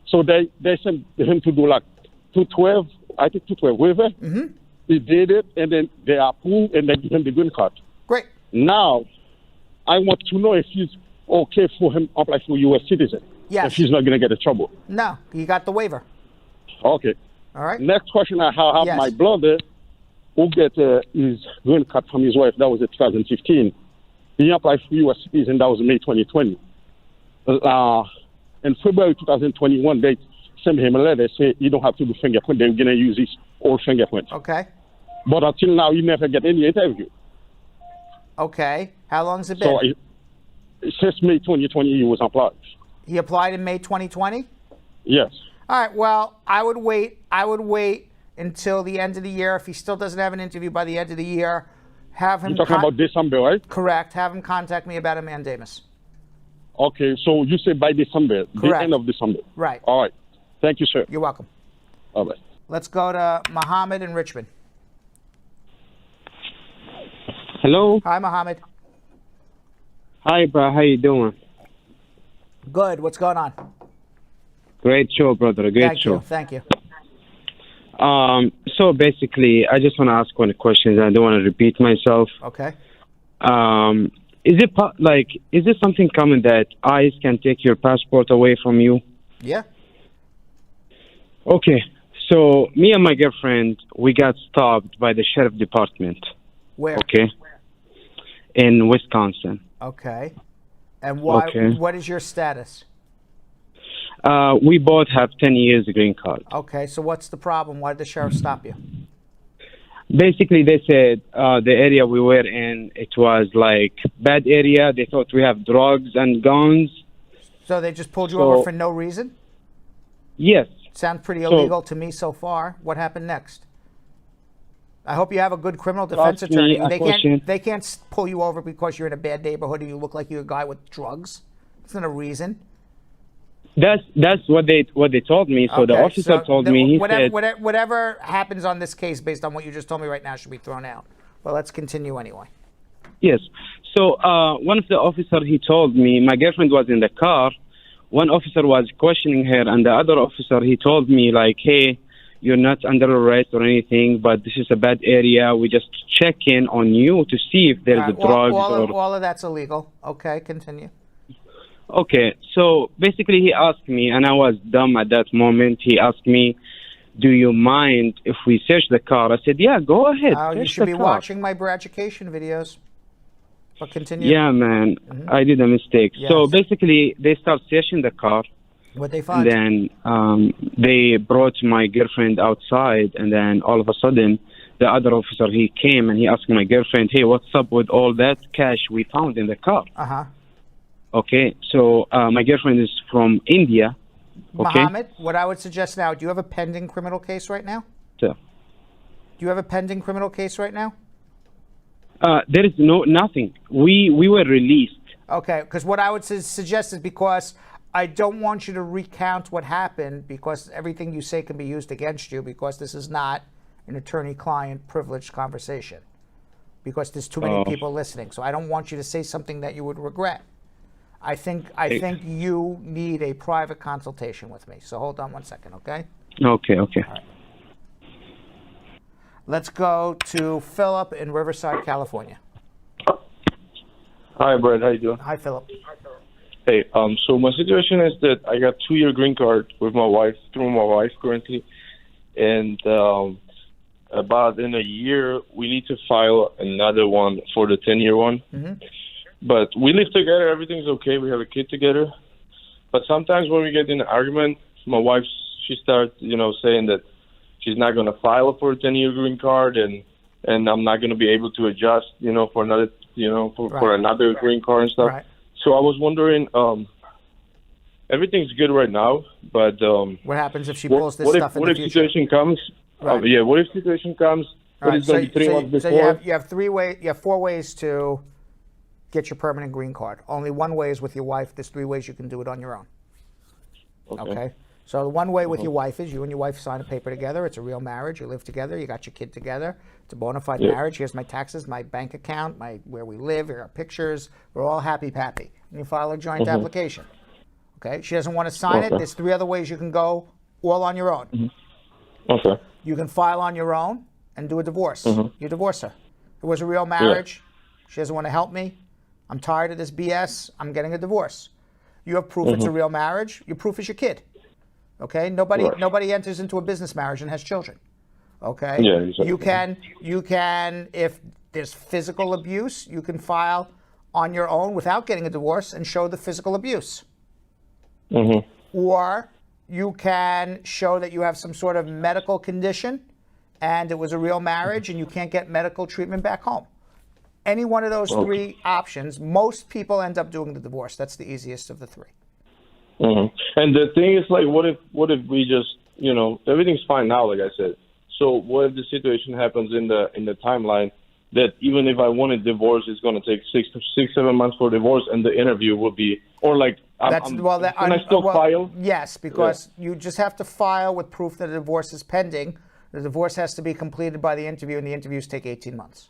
So they sent him to do like 212, I think 212 waiver. He did it, and then they approved, and they give him the green card. Great. Now, I want to know if it's okay for him to apply for U.S. citizen. Yes. If he's not going to get in trouble. No, you got the waiver. Okay. All right. Next question I have, my brother, who get his green card from his wife, that was in 2015. He applied for U.S. citizen, that was May 2020. In February 2021, they sent him a letter saying you don't have to do fingerprint. They're going to use his old fingerprint. Okay. But until now, he never get any interview. Okay. How long has it been? So since May 2020, he was applied. He applied in May 2020? Yes. All right. Well, I would wait until the end of the year. If he still doesn't have an interview by the end of the year, have him... You're talking about December, right? Correct. Have him contact me about a mandamus. Okay, so you say by December, Correct. The end of December. Right. All right. Thank you, sir. You're welcome. All right. Let's go to Mohammed in Richmond. Hello. Hi, Mohammed. Hi, bro. How you doing? Good. What's going on? Great show, brother. Great show. Thank you. So basically, I just want to ask one question. I don't want to repeat myself. Okay. Is it something common that ICE can take your passport away from you? Yeah. Okay. So me and my girlfriend, we got stopped by the sheriff department. Where? Okay. In Wisconsin. Okay. And why? Okay. What is your status? We both have 10 years green card. Okay. So what's the problem? Why did the sheriff stop you? Basically, they said the area we were in, it was like bad area. They thought we have drugs and guns. So they just pulled you over for no reason? Yes. Sounds pretty illegal to me so far. What happened next? I hope you have a good criminal defense Ask me attorney. a question. They can't pull you over because you're in a bad neighborhood and you look like you're a guy with drugs. It's not a reason. That's what they told me. So the officer told me, he said, whatever happens on this case based on what you just told me right now should be thrown out. But let's continue anyway. yes. So one of the officers, he told me, my girlfriend was in the car. One officer was questioning her, and the other officer, he told me, like, hey, you're not under arrest or anything, but this is a bad area. We just check in on you to see if there's a drugs all of that's illegal. Okay, continue. Okay, so basically he asked me, and I was dumb at that moment. He asked me, do you mind if we search the car? I said, yeah, go ahead. You should be watching my education videos. But continue. Yeah, man, I did a mistake. Yes. So basically, they start searching the car. What they find? And then they brought my girlfriend outside, and then all of a sudden, the other officer, he came and he asked my girlfriend, hey, what's up with all that cash we found in the car? Uh-huh. Okay, so my girlfriend is from India. Okay. Mohammed, what I would suggest now, do you have a pending criminal case right now? So, Do you have a pending criminal case right now? there is nothing. We were released. Okay, because what I would suggest is because I don't want you to recount what happened because everything you say can be used against you because this is not an attorney-client privileged conversation because there's too many people listening. So I don't want you to say something that you would regret. I think you need a private consultation with me. So hold on one second, okay? Okay. All right. Let's go to Philip in Riverside, California. Hi, Brad. How you doing? Hi, Philip. Hey, so my situation is that I got 2-year green card with my wife, through my wife currently, and about in a year we need to file another one for the 10-year one. Mm-hmm. But we live together, everything's okay, we have a kid together. But sometimes when we get in an argument, my wife, she starts, saying that she's not going to file for a 10-year green card, and I'm not going to be able to adjust, for another, for another green card and stuff. Right. So I was wondering, everything's good right now, but what happens if she pulls this stuff in the future? What if situation comes? Right. What if situation comes? But it's going to be 3 months before. So you have 4 ways to get your permanent green card. Only one way is with your wife. There's 3 ways you can do it on your own. Okay. So the one way with your wife is you and your wife sign a paper together. It's a real marriage. You live together. You got your kid together. It's a bona fide marriage. Here's my taxes, my bank account, where we live. Here are pictures. We're all happy-pappy. And you file a joint application. Okay. She doesn't want to sign it. There's 3 other ways you can go, all on your own. Okay. You can file on your own and do a divorce. You divorce her. It was a real marriage. She doesn't want to help me. I'm tired of this BS. I'm getting a divorce. You have proof it's a real marriage. Your proof is your kid. Okay? Nobody enters into a business marriage and has children. Okay? Yeah, exactly. You can, if there's physical abuse, you can file on your own without getting a divorce and show the physical abuse. Or you can show that you have some sort of medical condition and it was a real marriage and you can't get medical treatment back home. Any one of those 3 options, most people end up doing the divorce. That's the easiest of the 3. And the thing is, like, what if we just, everything's fine now, like I said. So what if the situation happens in the timeline that even if I want a divorce, it's going to take 6-7 months for divorce, and the interview will be, or like, can I still file? Yes, because you just have to file with proof that a divorce is pending. The divorce has to be completed by the interview, and the interviews take 18 months.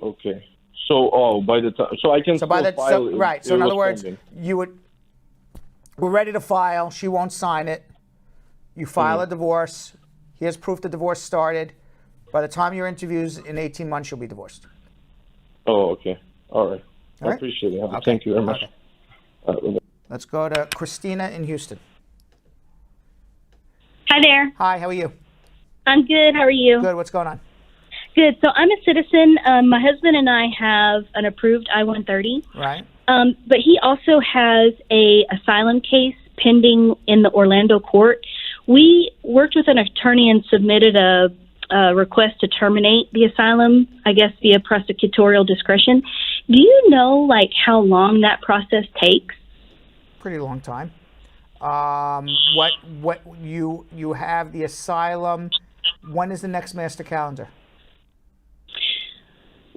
Okay. So, by the time, so I can still file. Right. So in other words, we're ready to file. She won't sign it. You file a divorce. Here's proof the divorce started. By the time your interview's in 18 months, you'll be divorced. Oh, okay. All right. All I right. appreciate it. Okay. Thank you very much. Okay. Let's go to Christina in Houston. Hi there. Hi, how are you? I'm good. How are you? Good. What's going on? Good. So I'm a citizen. My husband and I have an approved I-130. Right. But he also has a asylum case pending in the Orlando court. We worked with an attorney and submitted a request to terminate the asylum, I guess via prosecutorial discretion. Do you know, like, how long that process takes? Pretty long time. What you have the asylum. When is the next master calendar?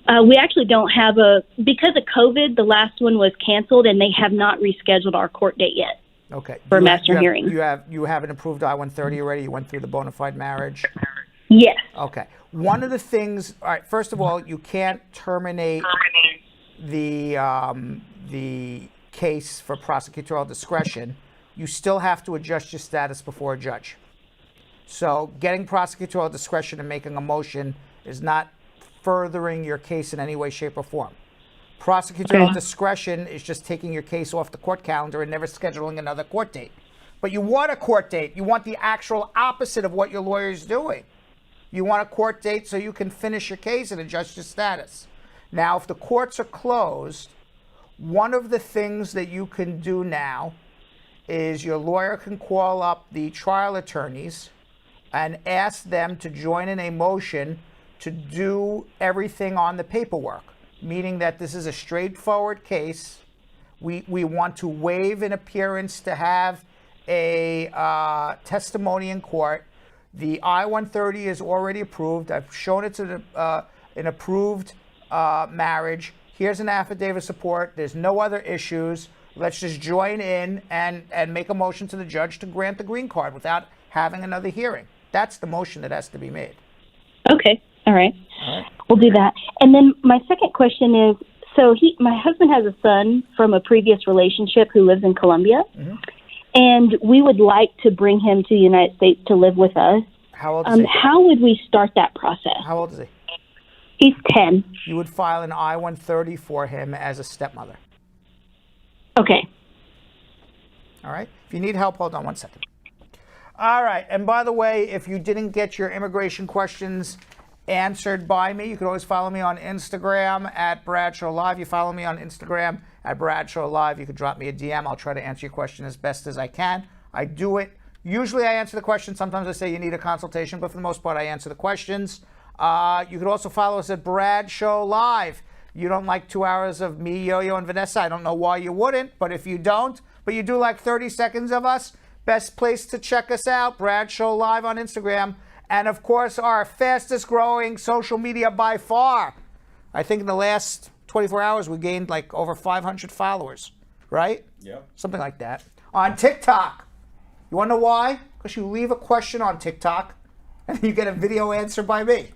We actually don't have because of COVID, the last one was canceled, and they have not rescheduled our court date yet. Okay. For master hearing. You have an approved I-130 already. You went through the bona fide marriage. Yes. Okay. One of the things. All right. First of all, you can't terminate the case for prosecutorial discretion. You still have to adjust your status before a judge. So getting prosecutorial discretion and making a motion is not furthering your case in any way, shape, or form. Prosecutorial discretion is just taking your case off the court calendar and never scheduling another court date. But you want a court date. You want the actual opposite of what your lawyer is doing. You want a court date so you can finish your case and adjust your status. Now, if the courts are closed, one of the things that you can do now is your lawyer can call up the trial attorneys and ask them to join in a motion to do everything on the paperwork, meaning that this is a straightforward case. We want to waive an appearance to have a testimony in court. The I-130 is already approved. I've shown it to an approved marriage. Here's an affidavit of support. There's no other issues. Let's just join in and make a motion to the judge to grant the green card without having another hearing. That's the motion that has to be made. Okay. All right. We'll do that. And then my second question is, so my husband has a son from a previous relationship who lives in Colombia, and we would like to bring him to the United States to live with us. How old is he? How would we start that process? How old is he? He's 10. You would file an I-130 for him as a stepmother. Okay. All right. If you need help, hold on one second. All right. And by the way, if you didn't get your immigration questions answered by me, you can always follow me on Instagram at Bradshaw Live. You follow me on Instagram at Bradshaw Live. You can drop me a DM. I'll try to answer your question as best as I can. I do it. Usually I answer the questions. Sometimes I say you need a consultation, but for the most part, I answer the questions. You could also follow us at Bradshaw Live. You don't like 2 hours of me, Yo-Yo, and Vanessa. I don't know why you wouldn't, but if you don't, but you do like 30 seconds of us, best place to check us out, Bradshaw Live on Instagram. And of course, our fastest growing social media by far. I think in the last 24 hours, we gained like over 500 followers, right? Yep. Something like that. On TikTok. You want to know why? Because you leave a question on TikTok and you get a video answer by me.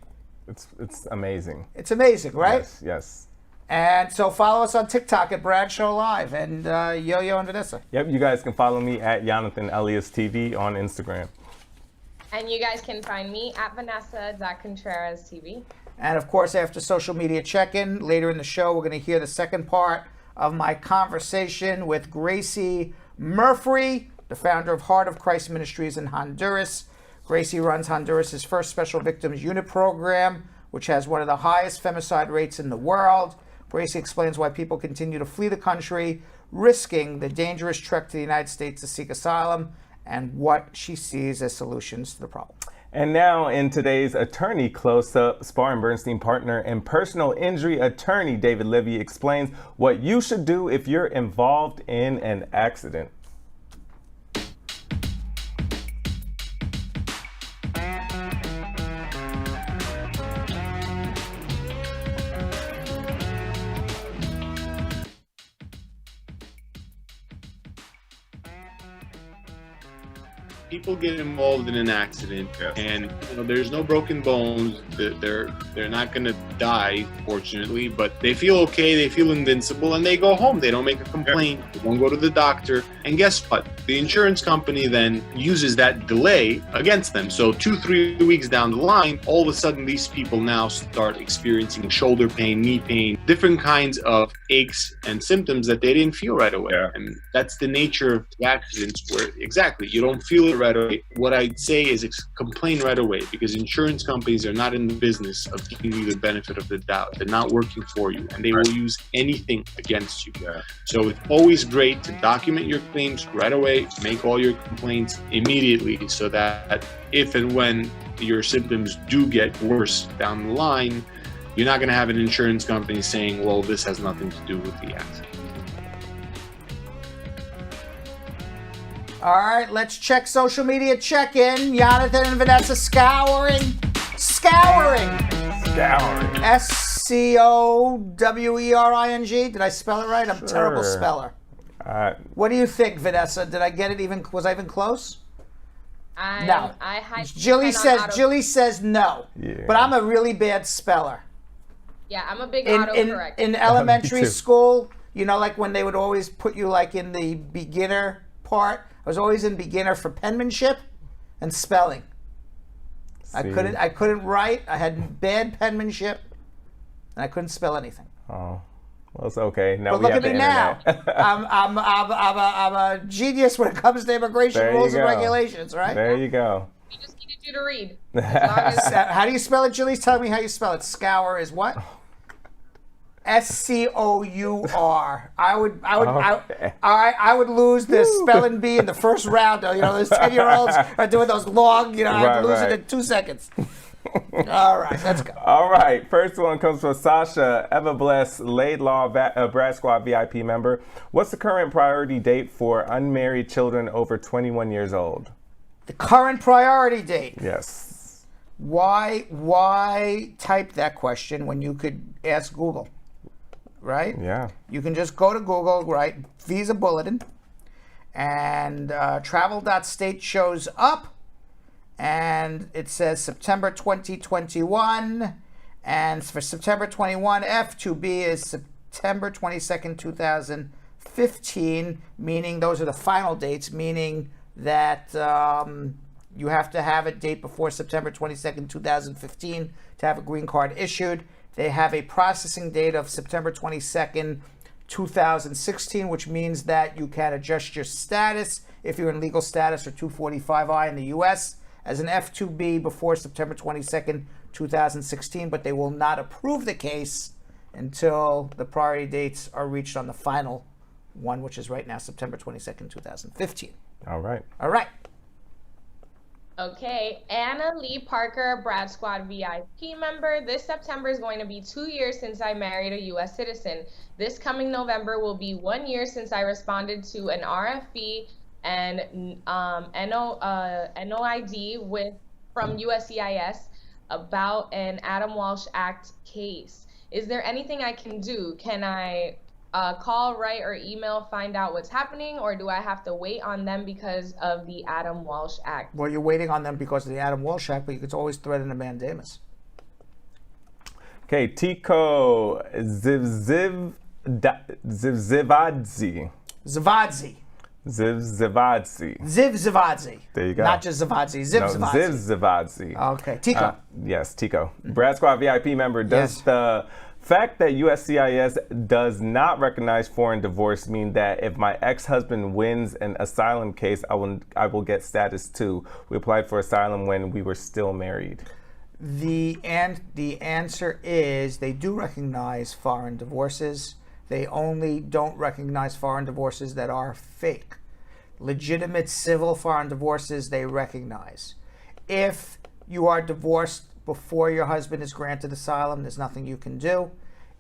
It's amazing. It's amazing, right? Yes, yes. And so follow us on TikTok at Bradshaw Live and Yo-Yo and Vanessa. Yep, you guys can follow me at Jonathan Elias TV on Instagram. And you guys can find me at Vanessa.Contreras TV. And of course, after social media check-in, later in the show, we're going to hear the second part of my conversation with Gracie Murphree, the founder of Heart of Christ Ministries in Honduras. Gracie runs Honduras' first Special Victims Unit program, which has one of the highest femicide rates in the world. Gracie explains why people continue to flee the country, risking the dangerous trek to the United States to seek asylum, and what she sees as solutions to the problem. And now in today's Attorney Close-Up, Spar and Bernstein partner and personal injury attorney David Levy explains what you should do if you're involved in an accident. people get involved in an accident and there's no broken bones, they're not going to die, fortunately, but they feel okay, they feel invincible, and they go home. They don't make a complaint, they won't go to the doctor, and guess what? The insurance company then uses that delay against them. So 2-3 weeks down the line, all of a sudden these people now start experiencing shoulder pain, knee pain, different kinds of aches and symptoms that they didn't feel right away. And that's the nature of the accidents, where exactly you don't feel it right away. What I'd say is complain right away, because insurance companies are not in the business of giving you the benefit of the doubt. They're not working for you, and they will use anything against you. So it's always great to document your claims right away, make all your complaints immediately, so that if and when your symptoms do get worse down the line, you're not going to have an insurance company saying, well, this has nothing to do with the accident. All right, let's check social media check-in. Jonathan and Vanessa scouring. SCOWERING. Did I spell it right? I'm a terrible speller. What do you think, Vanessa? Did I get it was I even close? No. Jilly says no. Yeah. But I'm a really bad speller. Yeah, I'm a big autocorrect. In elementary school, like when they would always put you like in the beginner part, I was always in beginner for penmanship and spelling. I couldn't write. I had bad penmanship, and I couldn't spell anything. Oh, well, it's okay. Now but look at me now. I'm a genius when it comes to immigration rules and regulations, right? There you go. We just needed you to read. How do you spell it, Julie's telling me how you spell it. Scour is what? SCOUR. I would lose the spelling bee in the first round. Those 10-year-olds are doing those long. I'd lose it in 2 seconds. All right, let's go. All right, first one comes from Sasha Everbless, Laidlaw, Brad Squad VIP member. What's the current priority date for unmarried children over 21 years old? The current priority date? Yes. Why type that question when you could ask Google? Right? Yeah. You can just go to Google, right? Visa Bulletin, and travel.state shows up, and it says September 2021, and for September 21, F2B is September 22nd, 2015, meaning those are the final dates, meaning that you have to have a date before September 22nd, 2015 to have a green card issued. They have a processing date of September 22nd, 2016, which means that you can adjust your status if you're in legal status or 245I in the U.S. as an F2B before September 22nd, 2016, but they will not approve the case until the priority dates are reached on the final one, which is right now, September 22nd, 2015. All right. All right. Okay, Anna Lee Parker, Brad Squad VIP member. This September is going to be 2 years since I married a U.S. citizen. This coming November will be 1 year since I responded to an RFB and NOID from USCIS about an Adam Walsh Act case. Is there anything I can do? Can I call, write, or email, find out what's happening, or do I have to wait on them because of the Adam Walsh Act? Well, you're waiting on them because of the Adam Walsh Act, but you could always threaten a mandamus. Okay, Tico Zivzivadzi. Zivzivadzi. There you go. Not just Zavadzi. Zivzivadzi. No, Zivzivadzi. Okay, Tico. Yes, Tico. Brad Squad VIP member. Does the fact that USCIS does not recognize foreign divorce mean that if my ex-husband wins an asylum case, I will get status too? We applied for asylum when we were still married. The answer is they do recognize foreign divorces. They only don't recognize foreign divorces that are fake. Legitimate civil foreign divorces they recognize. If you are divorced before your husband is granted asylum, there's nothing you can do.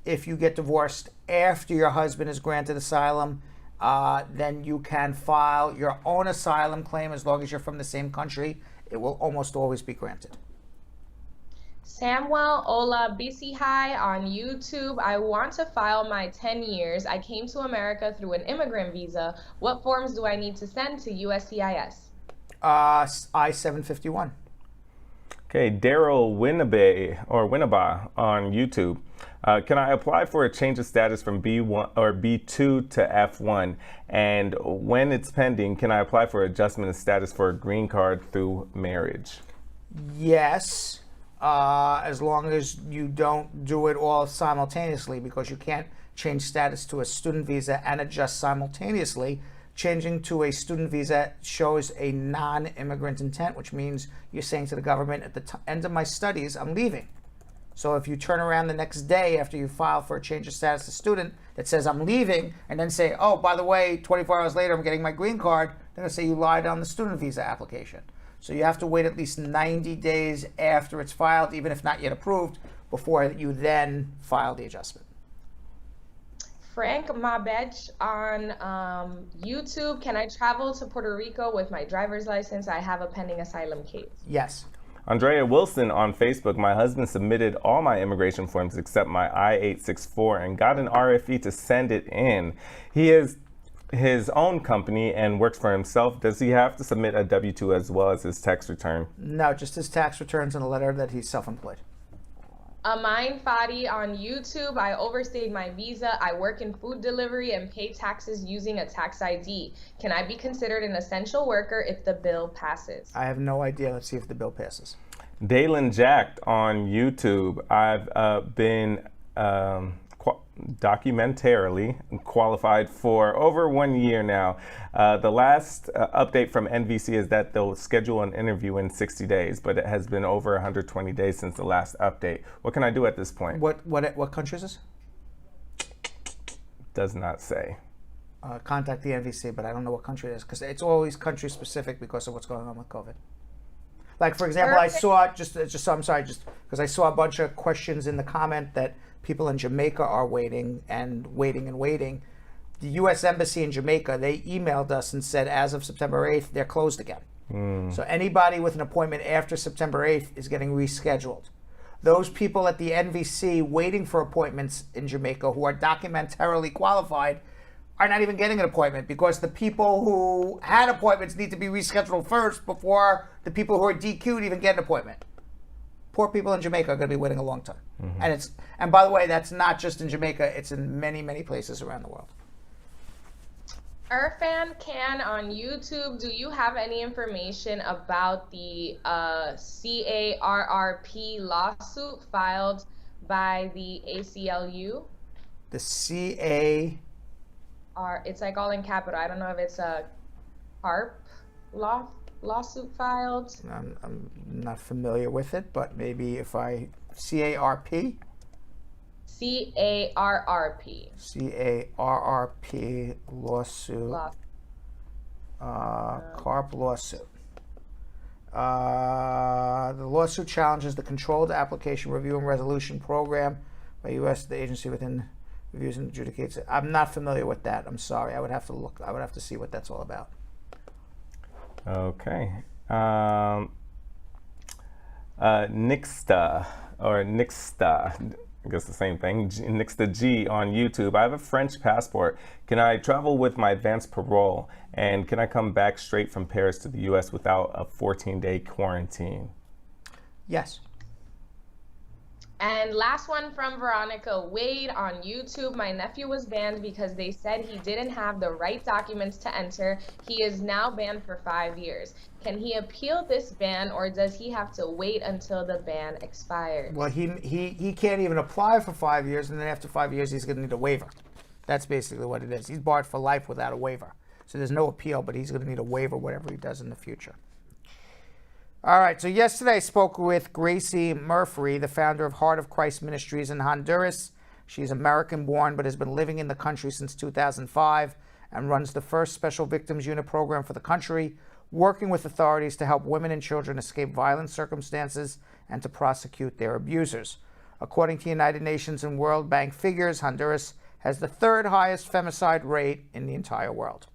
If you get divorced after your husband is granted asylum, then you can file your own asylum claim as long as you're from the same country. It will almost always be granted. Samuel Ola BC High on YouTube. I want to file my 10 years. I came to America through an immigrant visa. What forms do I need to send to USCIS? I-751. Okay, Daryl Winneba on YouTube. Can I apply for a change of status from B1 or B2 to F1? And when it's pending, can I apply for adjustment of status for a green card through marriage? Yes, as long as you don't do it all simultaneously, because you can't change status to a student visa and adjust simultaneously. Changing to a student visa shows a non-immigrant intent, which means you're saying to the government, at the end of my studies, I'm leaving. So if you turn around the next day after you file for a change of status to student that says I'm leaving, and then say, oh, by the way, 24 hours later, I'm getting my green card, they're going to say you lied on the student visa application. So you have to wait at least 90 days after it's filed, even if not yet approved, before you then file the adjustment. Frank Mabech on YouTube. Can I travel to Puerto Rico with my driver's license? I have a pending asylum case. Yes. Andrea Wilson on Facebook. My husband submitted all my immigration forms except my I-864 and got an RFE to send it in. He has his own company and works for himself. Does he have to submit a W-2 as well as his tax return? No, just his tax returns and a letter that he's self-employed. Amain Fadi on YouTube. I overstayed my visa. I work in food delivery and pay taxes using a tax ID. Can I be considered an essential worker if the bill passes? I have no idea. Let's see if the bill passes. Dalen Jack on YouTube. I've been documentarily qualified for over 1 year now. The last update from NVC is that they'll schedule an interview in 60 days, but it has been over 120 days since the last update. What can I do at this point? What country is this? Does not say. Contact the NVC, but I don't know what country it is, because it's always country specific because of what's going on with COVID. Like, for example, I saw, I'm sorry, just because I saw a bunch of questions in the comment that people in Jamaica are waiting and waiting and waiting. The U.S. Embassy in Jamaica, they emailed us and said as of September 8th, they're closed again. So anybody with an appointment after September 8th is getting rescheduled. Those people at the NVC waiting for appointments in Jamaica who are documentarily qualified are not even getting an appointment, because the people who had appointments need to be rescheduled first before the people who are DQ'd even get an appointment. Poor people in Jamaica are going to be waiting a long time. And by the way, that's not just in Jamaica, it's in many, many places around the world. Irfan Khan on YouTube. Do you have any information about the CARRP lawsuit filed by the ACLU? The it's like all in capital. I don't know if it's a CARP lawsuit filed. I'm not familiar with it, but maybe if I CARP. CARRP. CARRP lawsuit. CARP lawsuit. The lawsuit challenges the Controlled Application Review and Resolution Program by U.S. The agency within reviews and adjudicates it. I'm not familiar with that. I'm sorry. I would have to look. I would have to see what that's all about. Okay. Nixta, I guess the same thing, Nixta G on YouTube. I have a French passport. Can I travel with my advanced parole? And can I come back straight from Paris to the U.S. without a 14-day quarantine? Yes. And last one from Veronica Wade on YouTube. My nephew was banned because they said he didn't have the right documents to enter. He is now banned for 5 years. Can he appeal this ban, or does he have to wait until the ban expires? Well, he can't even apply for 5 years, and then after 5 years, he's going to need a waiver. That's basically what it is. He's barred for life without a waiver. So there's no appeal, but he's going to need a waiver whatever he does in the future. All right, so yesterday I spoke with Gracie Murphree, the founder of Heart of Christ Ministries in Honduras. She's American-born but has been living in the country since 2005 and runs the first Special Victims Unit program for the country, working with authorities to help women and children escape violent circumstances and to prosecute their abusers. According to United Nations and World Bank figures, Honduras has the third highest femicide rate in the entire world.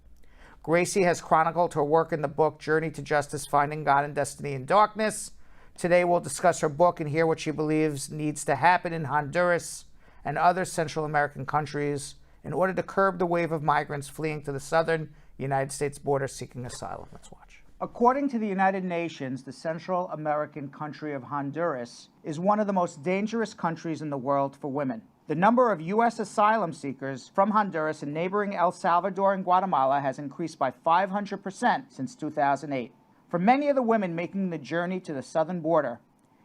Gracie has chronicled her work in the book Journey to Justice, Finding God and Destiny in Darkness. Today we'll discuss her book and hear what she believes needs to happen in Honduras and other Central American countries in order to curb the wave of migrants fleeing to the southern United States border seeking asylum. Let's watch. According to the United Nations, the Central American country of Honduras is one of the most dangerous countries in the world for women. The number of U.S. asylum seekers from Honduras and neighboring El Salvador and Guatemala has increased by 500% since 2008. For many of the women making the journey to the southern border,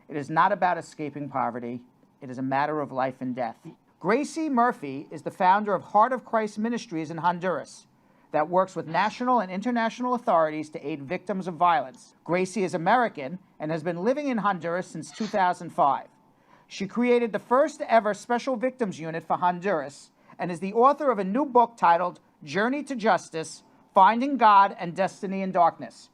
it is not about escaping poverty. It is a matter of life and death. Gracie Murphy is the founder of Heart of Christ Ministries in Honduras that works with national and international authorities to aid victims of violence. Gracie is American and has been living in Honduras since 2005. She created the first ever Special Victims Unit for Honduras and is the author of a new book titled Journey to Justice, Finding God and Destiny in Darkness.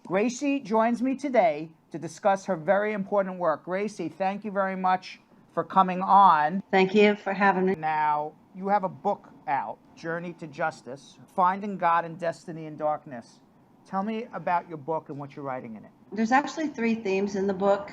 Gracie joins me today to discuss her very important work. Gracie, thank you very much for coming on. Thank you for having me. Now, you have a book out, Journey to Justice, Finding God and Destiny in Darkness. Tell me about your book and what you're writing in it. There's actually 3 themes in the book.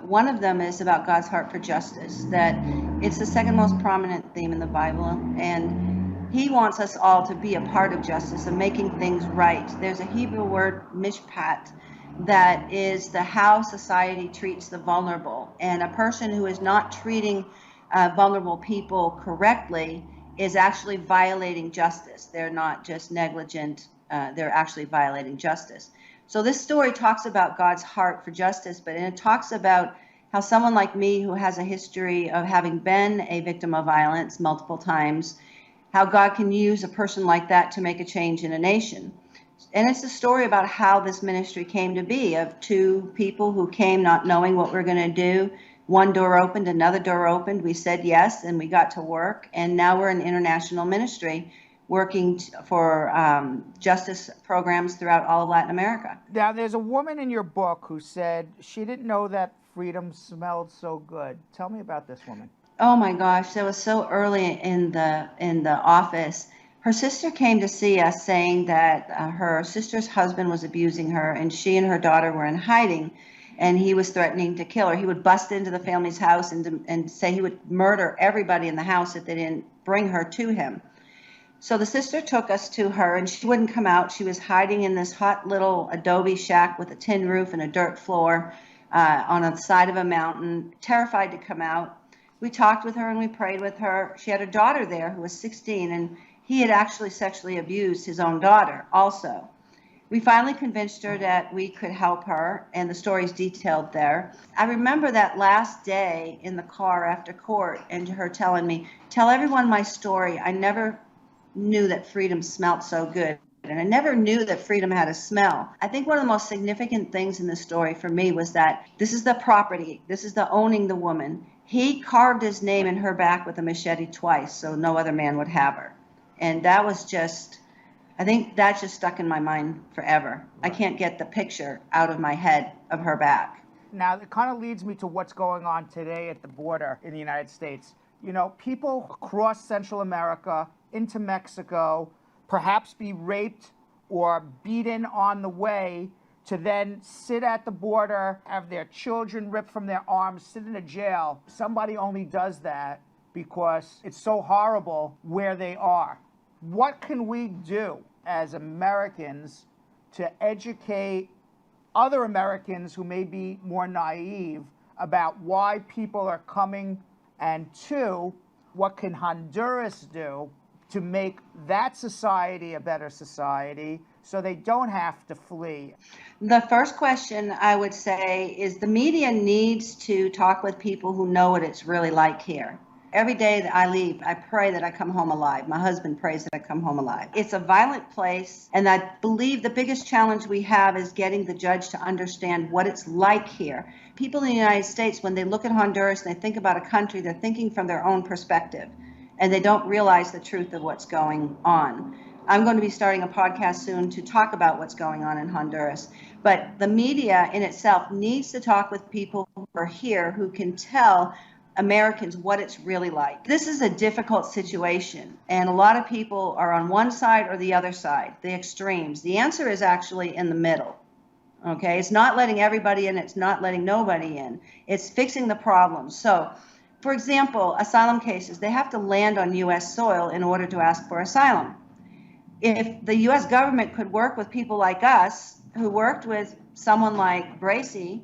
One of them is about God's heart for justice, that it's the second most prominent theme in the Bible, and he wants us all to be a part of justice and making things right. There's a Hebrew word, mishpat, that is how society treats the vulnerable, and a person who is not treating vulnerable people correctly is actually violating justice. They're not just negligent, they're actually violating justice. So this story talks about God's heart for justice, but it talks about how someone like me who has a history of having been a victim of violence multiple times, how God can use a person like that to make a change in a nation. And it's a story about how this ministry came to be, of 2 people who came not knowing what we're going to do. One door opened, another door opened. We said yes, and we got to work. And now we're an international ministry working for justice programs throughout all of Latin America. Now, there's a woman in your book who said she didn't know that freedom smelled so good. Tell me about this woman. Oh my gosh, that was so early in the office. Her sister came to see us saying that her sister's husband was abusing her, and she and her daughter were in hiding, and he was threatening to kill her. He would bust into the family's house and say he would murder everybody in the house if they didn't bring her to him. So the sister took us to her, and she wouldn't come out. She was hiding in this hot little adobe shack with a tin roof and a dirt floor on the side of a mountain, terrified to come out. We talked with her and we prayed with her. She had a daughter there who was 16, and he had actually sexually abused his own daughter also. We finally convinced her that we could help her, and the story's detailed there. I remember that last day in the car after court, and her telling me, "Tell everyone my story. I never knew that freedom smelled so good, and I never knew that freedom had a smell." I think one of the most significant things in the story for me was that this is the property, this is the owning the woman. He carved his name in her back with a machete twice so no other man would have her. And that was just, I think that just stuck in my mind forever. I can't get the picture out of my head of her back. Now, it kind of leads me to what's going on today at the border in the United States. You know, people across Central America into Mexico, perhaps be raped or beaten on the way, to then sit at the border, have their children ripped from their arms, sit in a jail. Somebody only does that because it's so horrible where they are. What can we do as Americans to educate other Americans who may be more naive about why people are coming? And 2, what can Honduras do to make that society a better society so they don't have to flee? The first question I would say is the media needs to talk with people who know what it's really like here. Every day that I leave, I pray that I come home alive. My husband prays that I come home alive. It's a violent place, and I believe the biggest challenge we have is getting the judge to understand what it's like here. People in the United States, when they look at Honduras and they think about a country, they're thinking from their own perspective, and they don't realize the truth of what's going on. I'm going to be starting a podcast soon to talk about what's going on in Honduras. But the media in itself needs to talk with people who are here who can tell Americans what it's really like. This is a difficult situation, and a lot of people are on one side or the other side, the extremes. The answer is actually in the middle. Okay, it's not letting everybody in, it's not letting nobody in. It's fixing the problem. So, for example, asylum cases, they have to land on U.S. soil in order to ask for asylum. If the U.S. government could work with people like us who worked with someone like Gracie,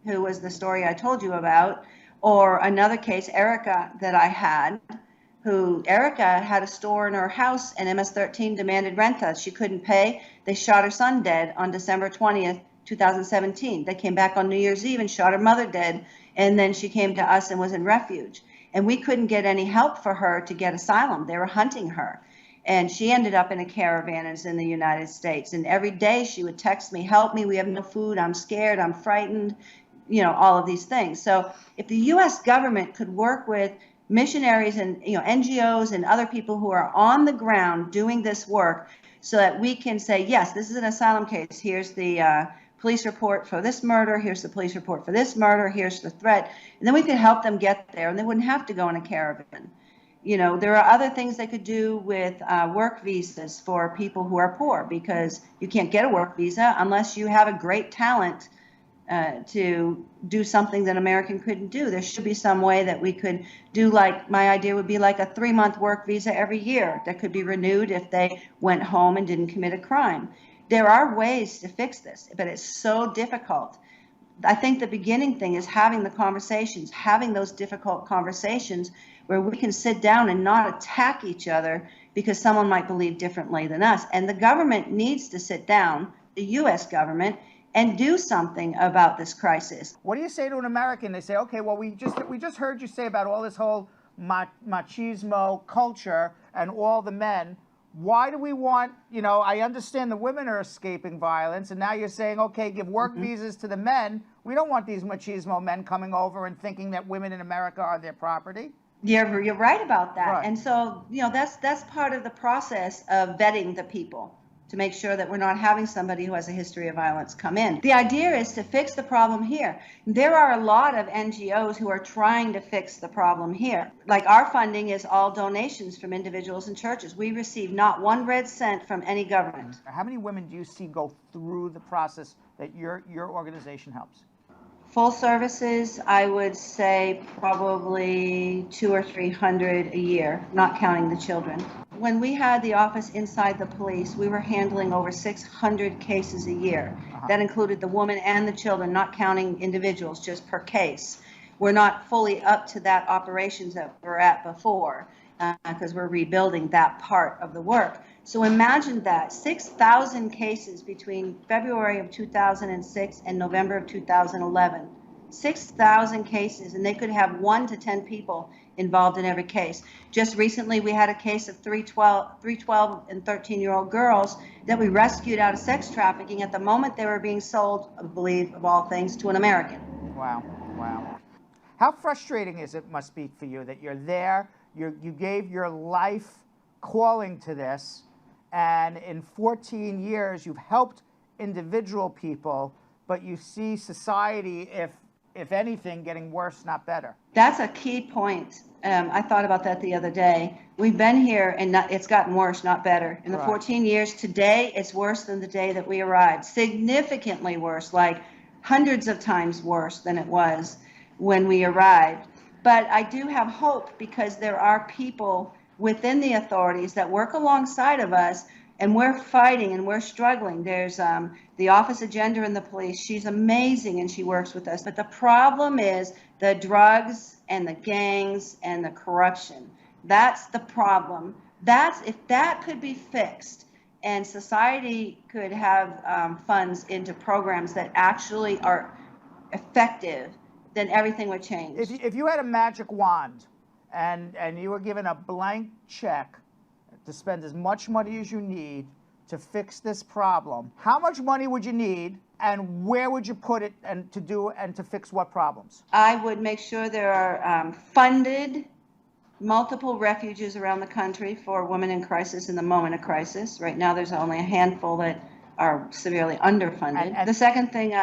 who was the story I told you about, or another case, Erica, that I had, Erica had a store in her house and MS-13 demanded renta. She couldn't pay. They shot her son dead on December 20th, 2017. They came back on New Year's Eve and shot her mother dead, and then she came to us and was in refuge. And we couldn't get any help for her to get asylum. They were hunting her. And she ended up in a caravan and is in the United States. And every day she would text me, help me, we have no food, I'm scared, I'm frightened, all of these things. So if the U.S. government could work with missionaries and NGOs and other people who are on the ground doing this work so that we can say, yes, this is an asylum case. Here's the police report for this murder. Here's the police report for this murder. Here's the threat. And then we could help them get there and they wouldn't have to go in a caravan. There are other things they could do with work visas for people who are poor, because you can't get a work visa unless you have a great talent to do something that American couldn't do. There should be some way that we could do, like, my idea would be like a 3-month work visa every year that could be renewed if they went home and didn't commit a crime. There are ways to fix this, but it's so difficult. I think the beginning thing is having the conversations, having those difficult conversations where we can sit down and not attack each other because someone might believe differently than us. And the government needs to sit down, the U.S. government, and do something about this crisis. What do you say to an American? They say, okay, well, we just heard you say about all this whole machismo culture and all the men. Why do we want, I understand the women are escaping violence, and now you're saying, okay, give work visas to the men. We don't want these machismo men coming over and thinking that women in America are their property. You're right about that. Right. And so, that's part of the process of vetting the people, to make sure that we're not having somebody who has a history of violence come in. The idea is to fix the problem here. There are a lot of NGOs who are trying to fix the problem here. Like, our funding is all donations from individuals and churches. We receive not one red cent from any government. How many women do you see go through the process that your organization helps? Full services, I would say probably 200 or 300 a year, not counting the children. When we had the office inside the police, we were handling over 600 cases a year. That included the woman and the children, not counting individuals, just per case. We're not fully up to that operations that we're at before, because we're rebuilding that part of the work. So imagine that, 6,000 cases between February of 2006 and November of 2011. 6,000 cases, and they could have 1 to 10 people involved in every case. Just recently, we had a case of three 12 and 13-year-old girls that we rescued out of sex trafficking at the moment they were being sold, I believe, of all things, to an American. Wow, wow. How frustrating must be for you that you're there, you gave your life calling to this, and in 14 years, you've helped individual people, but you see society, if anything, getting worse, not better. That's a key point. I thought about that the other day. We've been here and it's gotten worse, not better. In the 14 years, today, it's worse than the day that we arrived. Significantly worse, like hundreds of times worse than it was when we arrived. But I do have hope, because there are people within the authorities that work alongside of us, and we're fighting and we're struggling. There's the office agenda in the police. She's amazing and she works with us. But the problem is the drugs and the gangs and the corruption. That's the problem. If that could be fixed and society could have funds into programs that actually are effective, then everything would change. If you had a magic wand and you were given a blank check to spend as much money as you need to fix this problem, how much money would you need, and where would you put it, and to fix what problems? I would make sure there are funded multiple refuges around the country for women in crisis in the moment of crisis. Right now, there's only a handful that are severely underfunded. The second thing,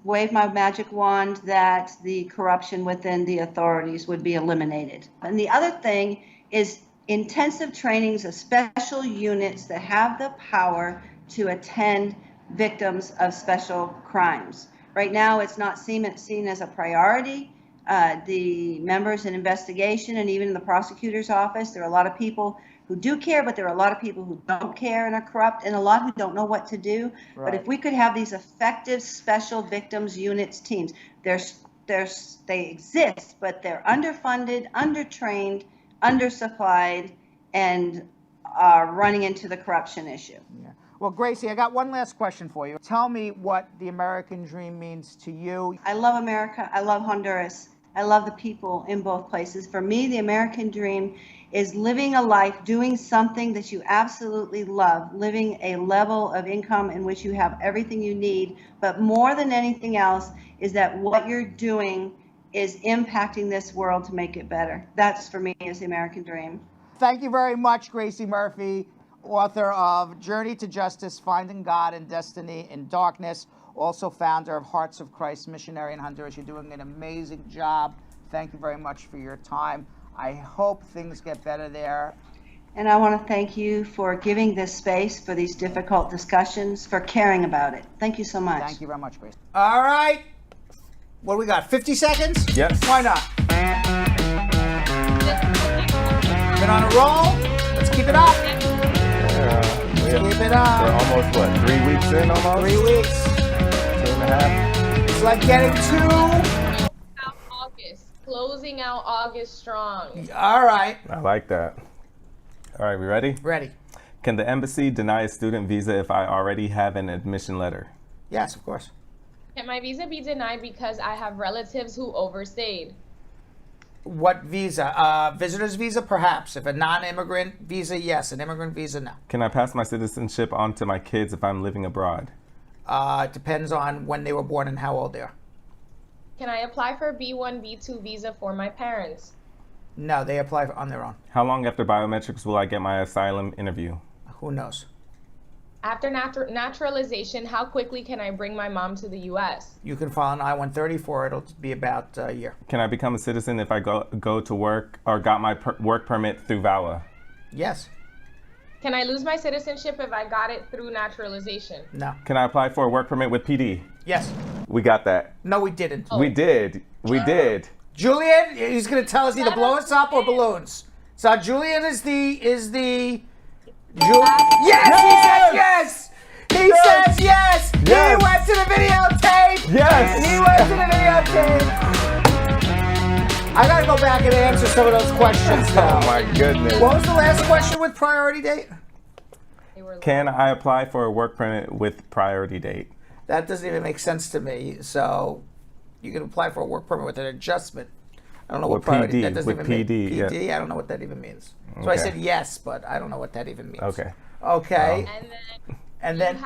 wave my magic wand that the corruption within the authorities would be eliminated. And the other thing is intensive trainings of special units that have the power to attend victims of special crimes. Right now, it's not seen as a priority. The members in investigation and even in the prosecutor's office, there are a lot of people who do care, but there are a lot of people who don't care and are corrupt, and a lot who don't know what to do. But Right. if we could have these effective special victims units teams, they exist, but they're underfunded, undertrained, undersupplied, and are running into the corruption issue. Yeah. Well, Gracie, I got one last question for you. Tell me what the American dream means to you. I love America. I love Honduras. I love the people in both places. For me, the American dream is living a life, doing something that you absolutely love, living a level of income in which you have everything you need. But more than anything else is that what you're doing is impacting this world to make it better. That's, for me, is the American dream. Thank you very much, Gracie Murphy, author of Journey to Justice, Finding God and Destiny in Darkness, also founder of Heart of Christ Missionary in Honduras. You're doing an amazing job. Thank you very much for your time. I hope things get better there. And I want to thank you for giving this space for these difficult discussions, for caring about it. Thank you so much. Thank you very much, Grace. All right. What do we got, 50 seconds? Yes. Why not? Been on a roll. Let's keep it up. Keep it up. We're almost, what, 3 weeks in almost? 3 weeks. 2.5. It's like getting to August. Closing out August strong. All right. I like that. All right, we ready? Ready. Can the embassy deny a student visa if I already have an admission letter? Yes, of course. Can my visa be denied because I have relatives who overstayed? What visa? Visitor's visa, perhaps. If a non-immigrant visa, yes. An immigrant visa, no. Can I pass my citizenship on to my kids if I'm living abroad? It depends on when they were born and how old they are. Can I apply for a B1, B2 visa for my parents? No, they apply on their own. How long after biometrics will I get my asylum interview? Who knows? After naturalization, how quickly can I bring my mom to the U.S.? You can file an I-130 for it. It'll be about a year. Can I become a citizen if I go to work or got my work permit through VAWA? Yes. Can I lose my citizenship if I got it through naturalization? No. Can I apply for a work permit with PD? Yes. We got that. No, we didn't. We did. We did. Julian, he's going to tell us either blow us up or balloons. So Julian is the... Yes! He says yes! He says yes! Yes! He went to the videotape! Yes! He went to the videotape! I gotta go back and answer some of those questions now. Oh my goodness. What was the last question with priority date? Can I apply for a work permit with priority date? That doesn't even make sense to me. So you can apply for a work permit with an adjustment. I don't know what With priority. PD, That doesn't with even PD, mean yeah. PD. I don't know what that even means. So I Okay. said yes, but I don't know what that even means. Okay. Okay. And then you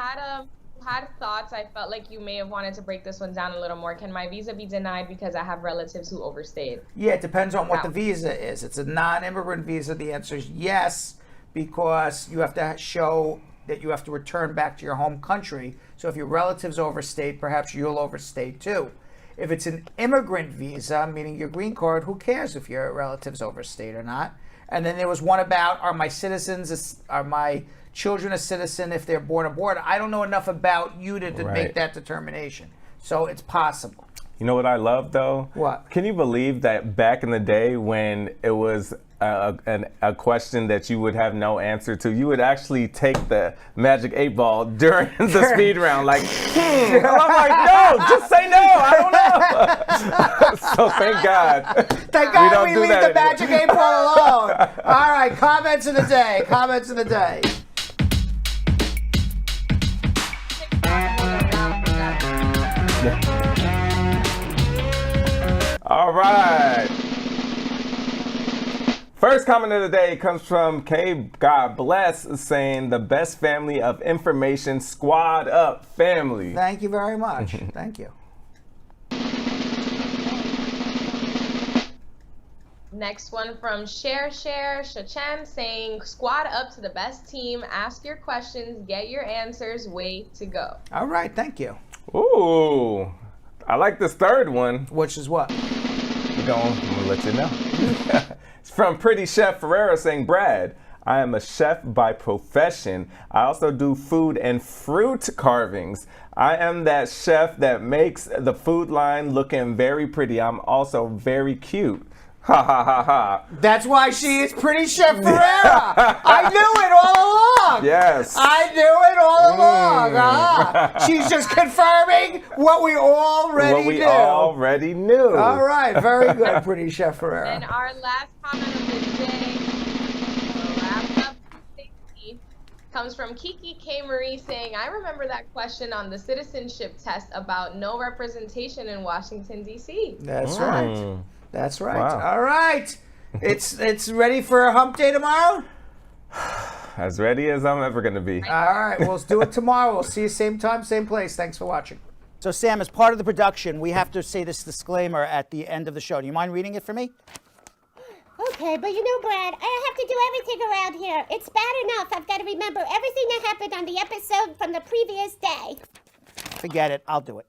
had thoughts. I felt like you may have wanted to break this one down a little more. Can my visa be denied because I have relatives who overstayed? Yeah, it depends on what the Wow. visa is. It's a non-immigrant visa. The answer is yes, because you have to show that you have to return back to your home country. So if your relatives overstayed, perhaps you'll overstay too. If it's an immigrant visa, meaning your green card, who cares if your relatives overstayed or not? And then there was one about, are my children a citizen if they're born abroad? I don't know enough about you to Right. make that determination. So it's possible. You know what I love though? What? Can you believe that back in the day when it was a question that you would have no answer to, you would actually take the magic 8-ball during the speed round, like, and I'm like, no, just say no, I don't know. So thank God. Thank God don't we do leave that the magic 8-ball alone. All right, comments of the day. Comments of the day. All right. First comment of the day comes from K. God Bless, saying the best family of information, squad up family. Thank you very much. Thank you. Next one from Shachan saying, squad up to the best team, ask your questions, get your answers, way to go. All right, thank you. Ooh, I like this third one. Which is what? I'm gonna let you know. It's from Pretty Chef Ferreira saying, Brad, I am a chef by profession. I also do food and fruit carvings. I am that chef that makes the food line looking very pretty. I'm also very cute. Ha ha ha ha. That's why she is Pretty Chef Ferreira. I knew it all along. Yes. I knew it all along. She's just confirming what we already knew. already knew. All right, very good, Pretty Chef Ferreira. And our last comment of the day, we'll wrap up safety, comes from Kiki K. Marie saying, I remember that question on the citizenship test about no representation in Washington, D.C. That's right. That's right. Wow. All right. It's ready for a hump day tomorrow? As ready as I'm ever going to be. All right. We'll do it tomorrow. We'll see you same time, same place. Thanks for watching. So, Sam, as part of the production, we have to say this disclaimer at the end of the show. Do you mind reading it for me? Okay, but you know, Brad, I have to do everything around here. It's bad enough I've got to remember everything that happened on the episode from the previous day. Forget it. I'll do it.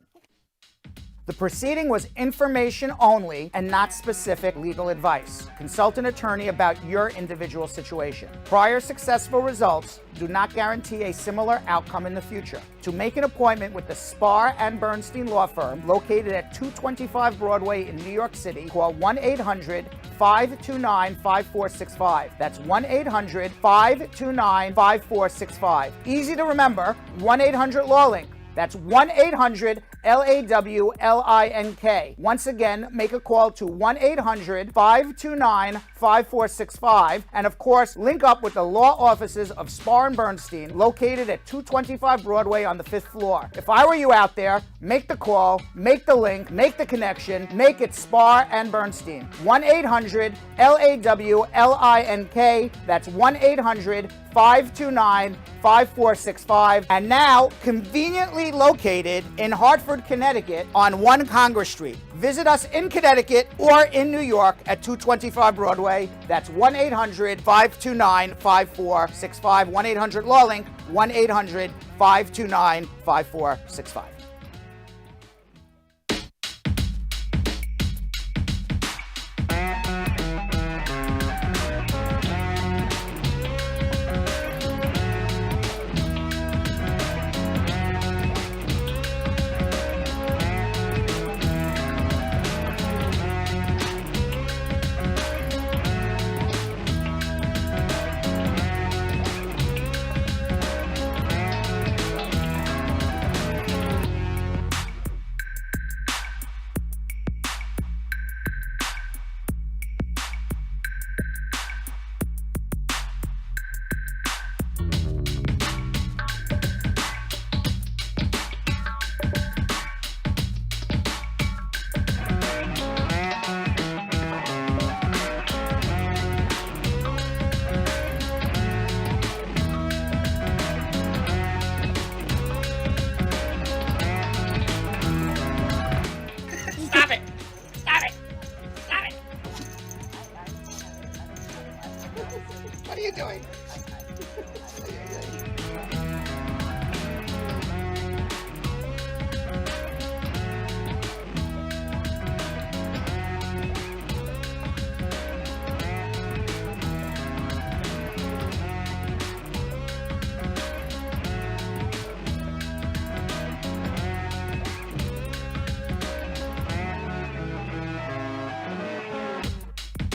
The proceeding was information only and not specific legal advice. Consult an attorney about your individual situation. Prior successful results do not guarantee a similar outcome in the future. To make an appointment with the Spar and Bernstein law firm located at 225 Broadway in New York City, call 1-800-529-5465. That's 1-800-529-5465. Easy to remember, 1-800-LAWLINK. That's 1-800-LAWLINK. Once again, make a call to 1-800-529-5465. And of course, link up with the law offices of Spar and Bernstein, located at 225 Broadway on the 5th floor. If I were you out there, make the call, make the link, make the connection, make it Spar and Bernstein. 1-800-LAWLINK. That's 1-800-529-5465. And now, conveniently located in Hartford, Connecticut on 1 Congress Street. Visit us in Connecticut or in New York at 225 Broadway. That's 1-800-529-5465. 1-800-LAWLINK. 1-800-529-5465.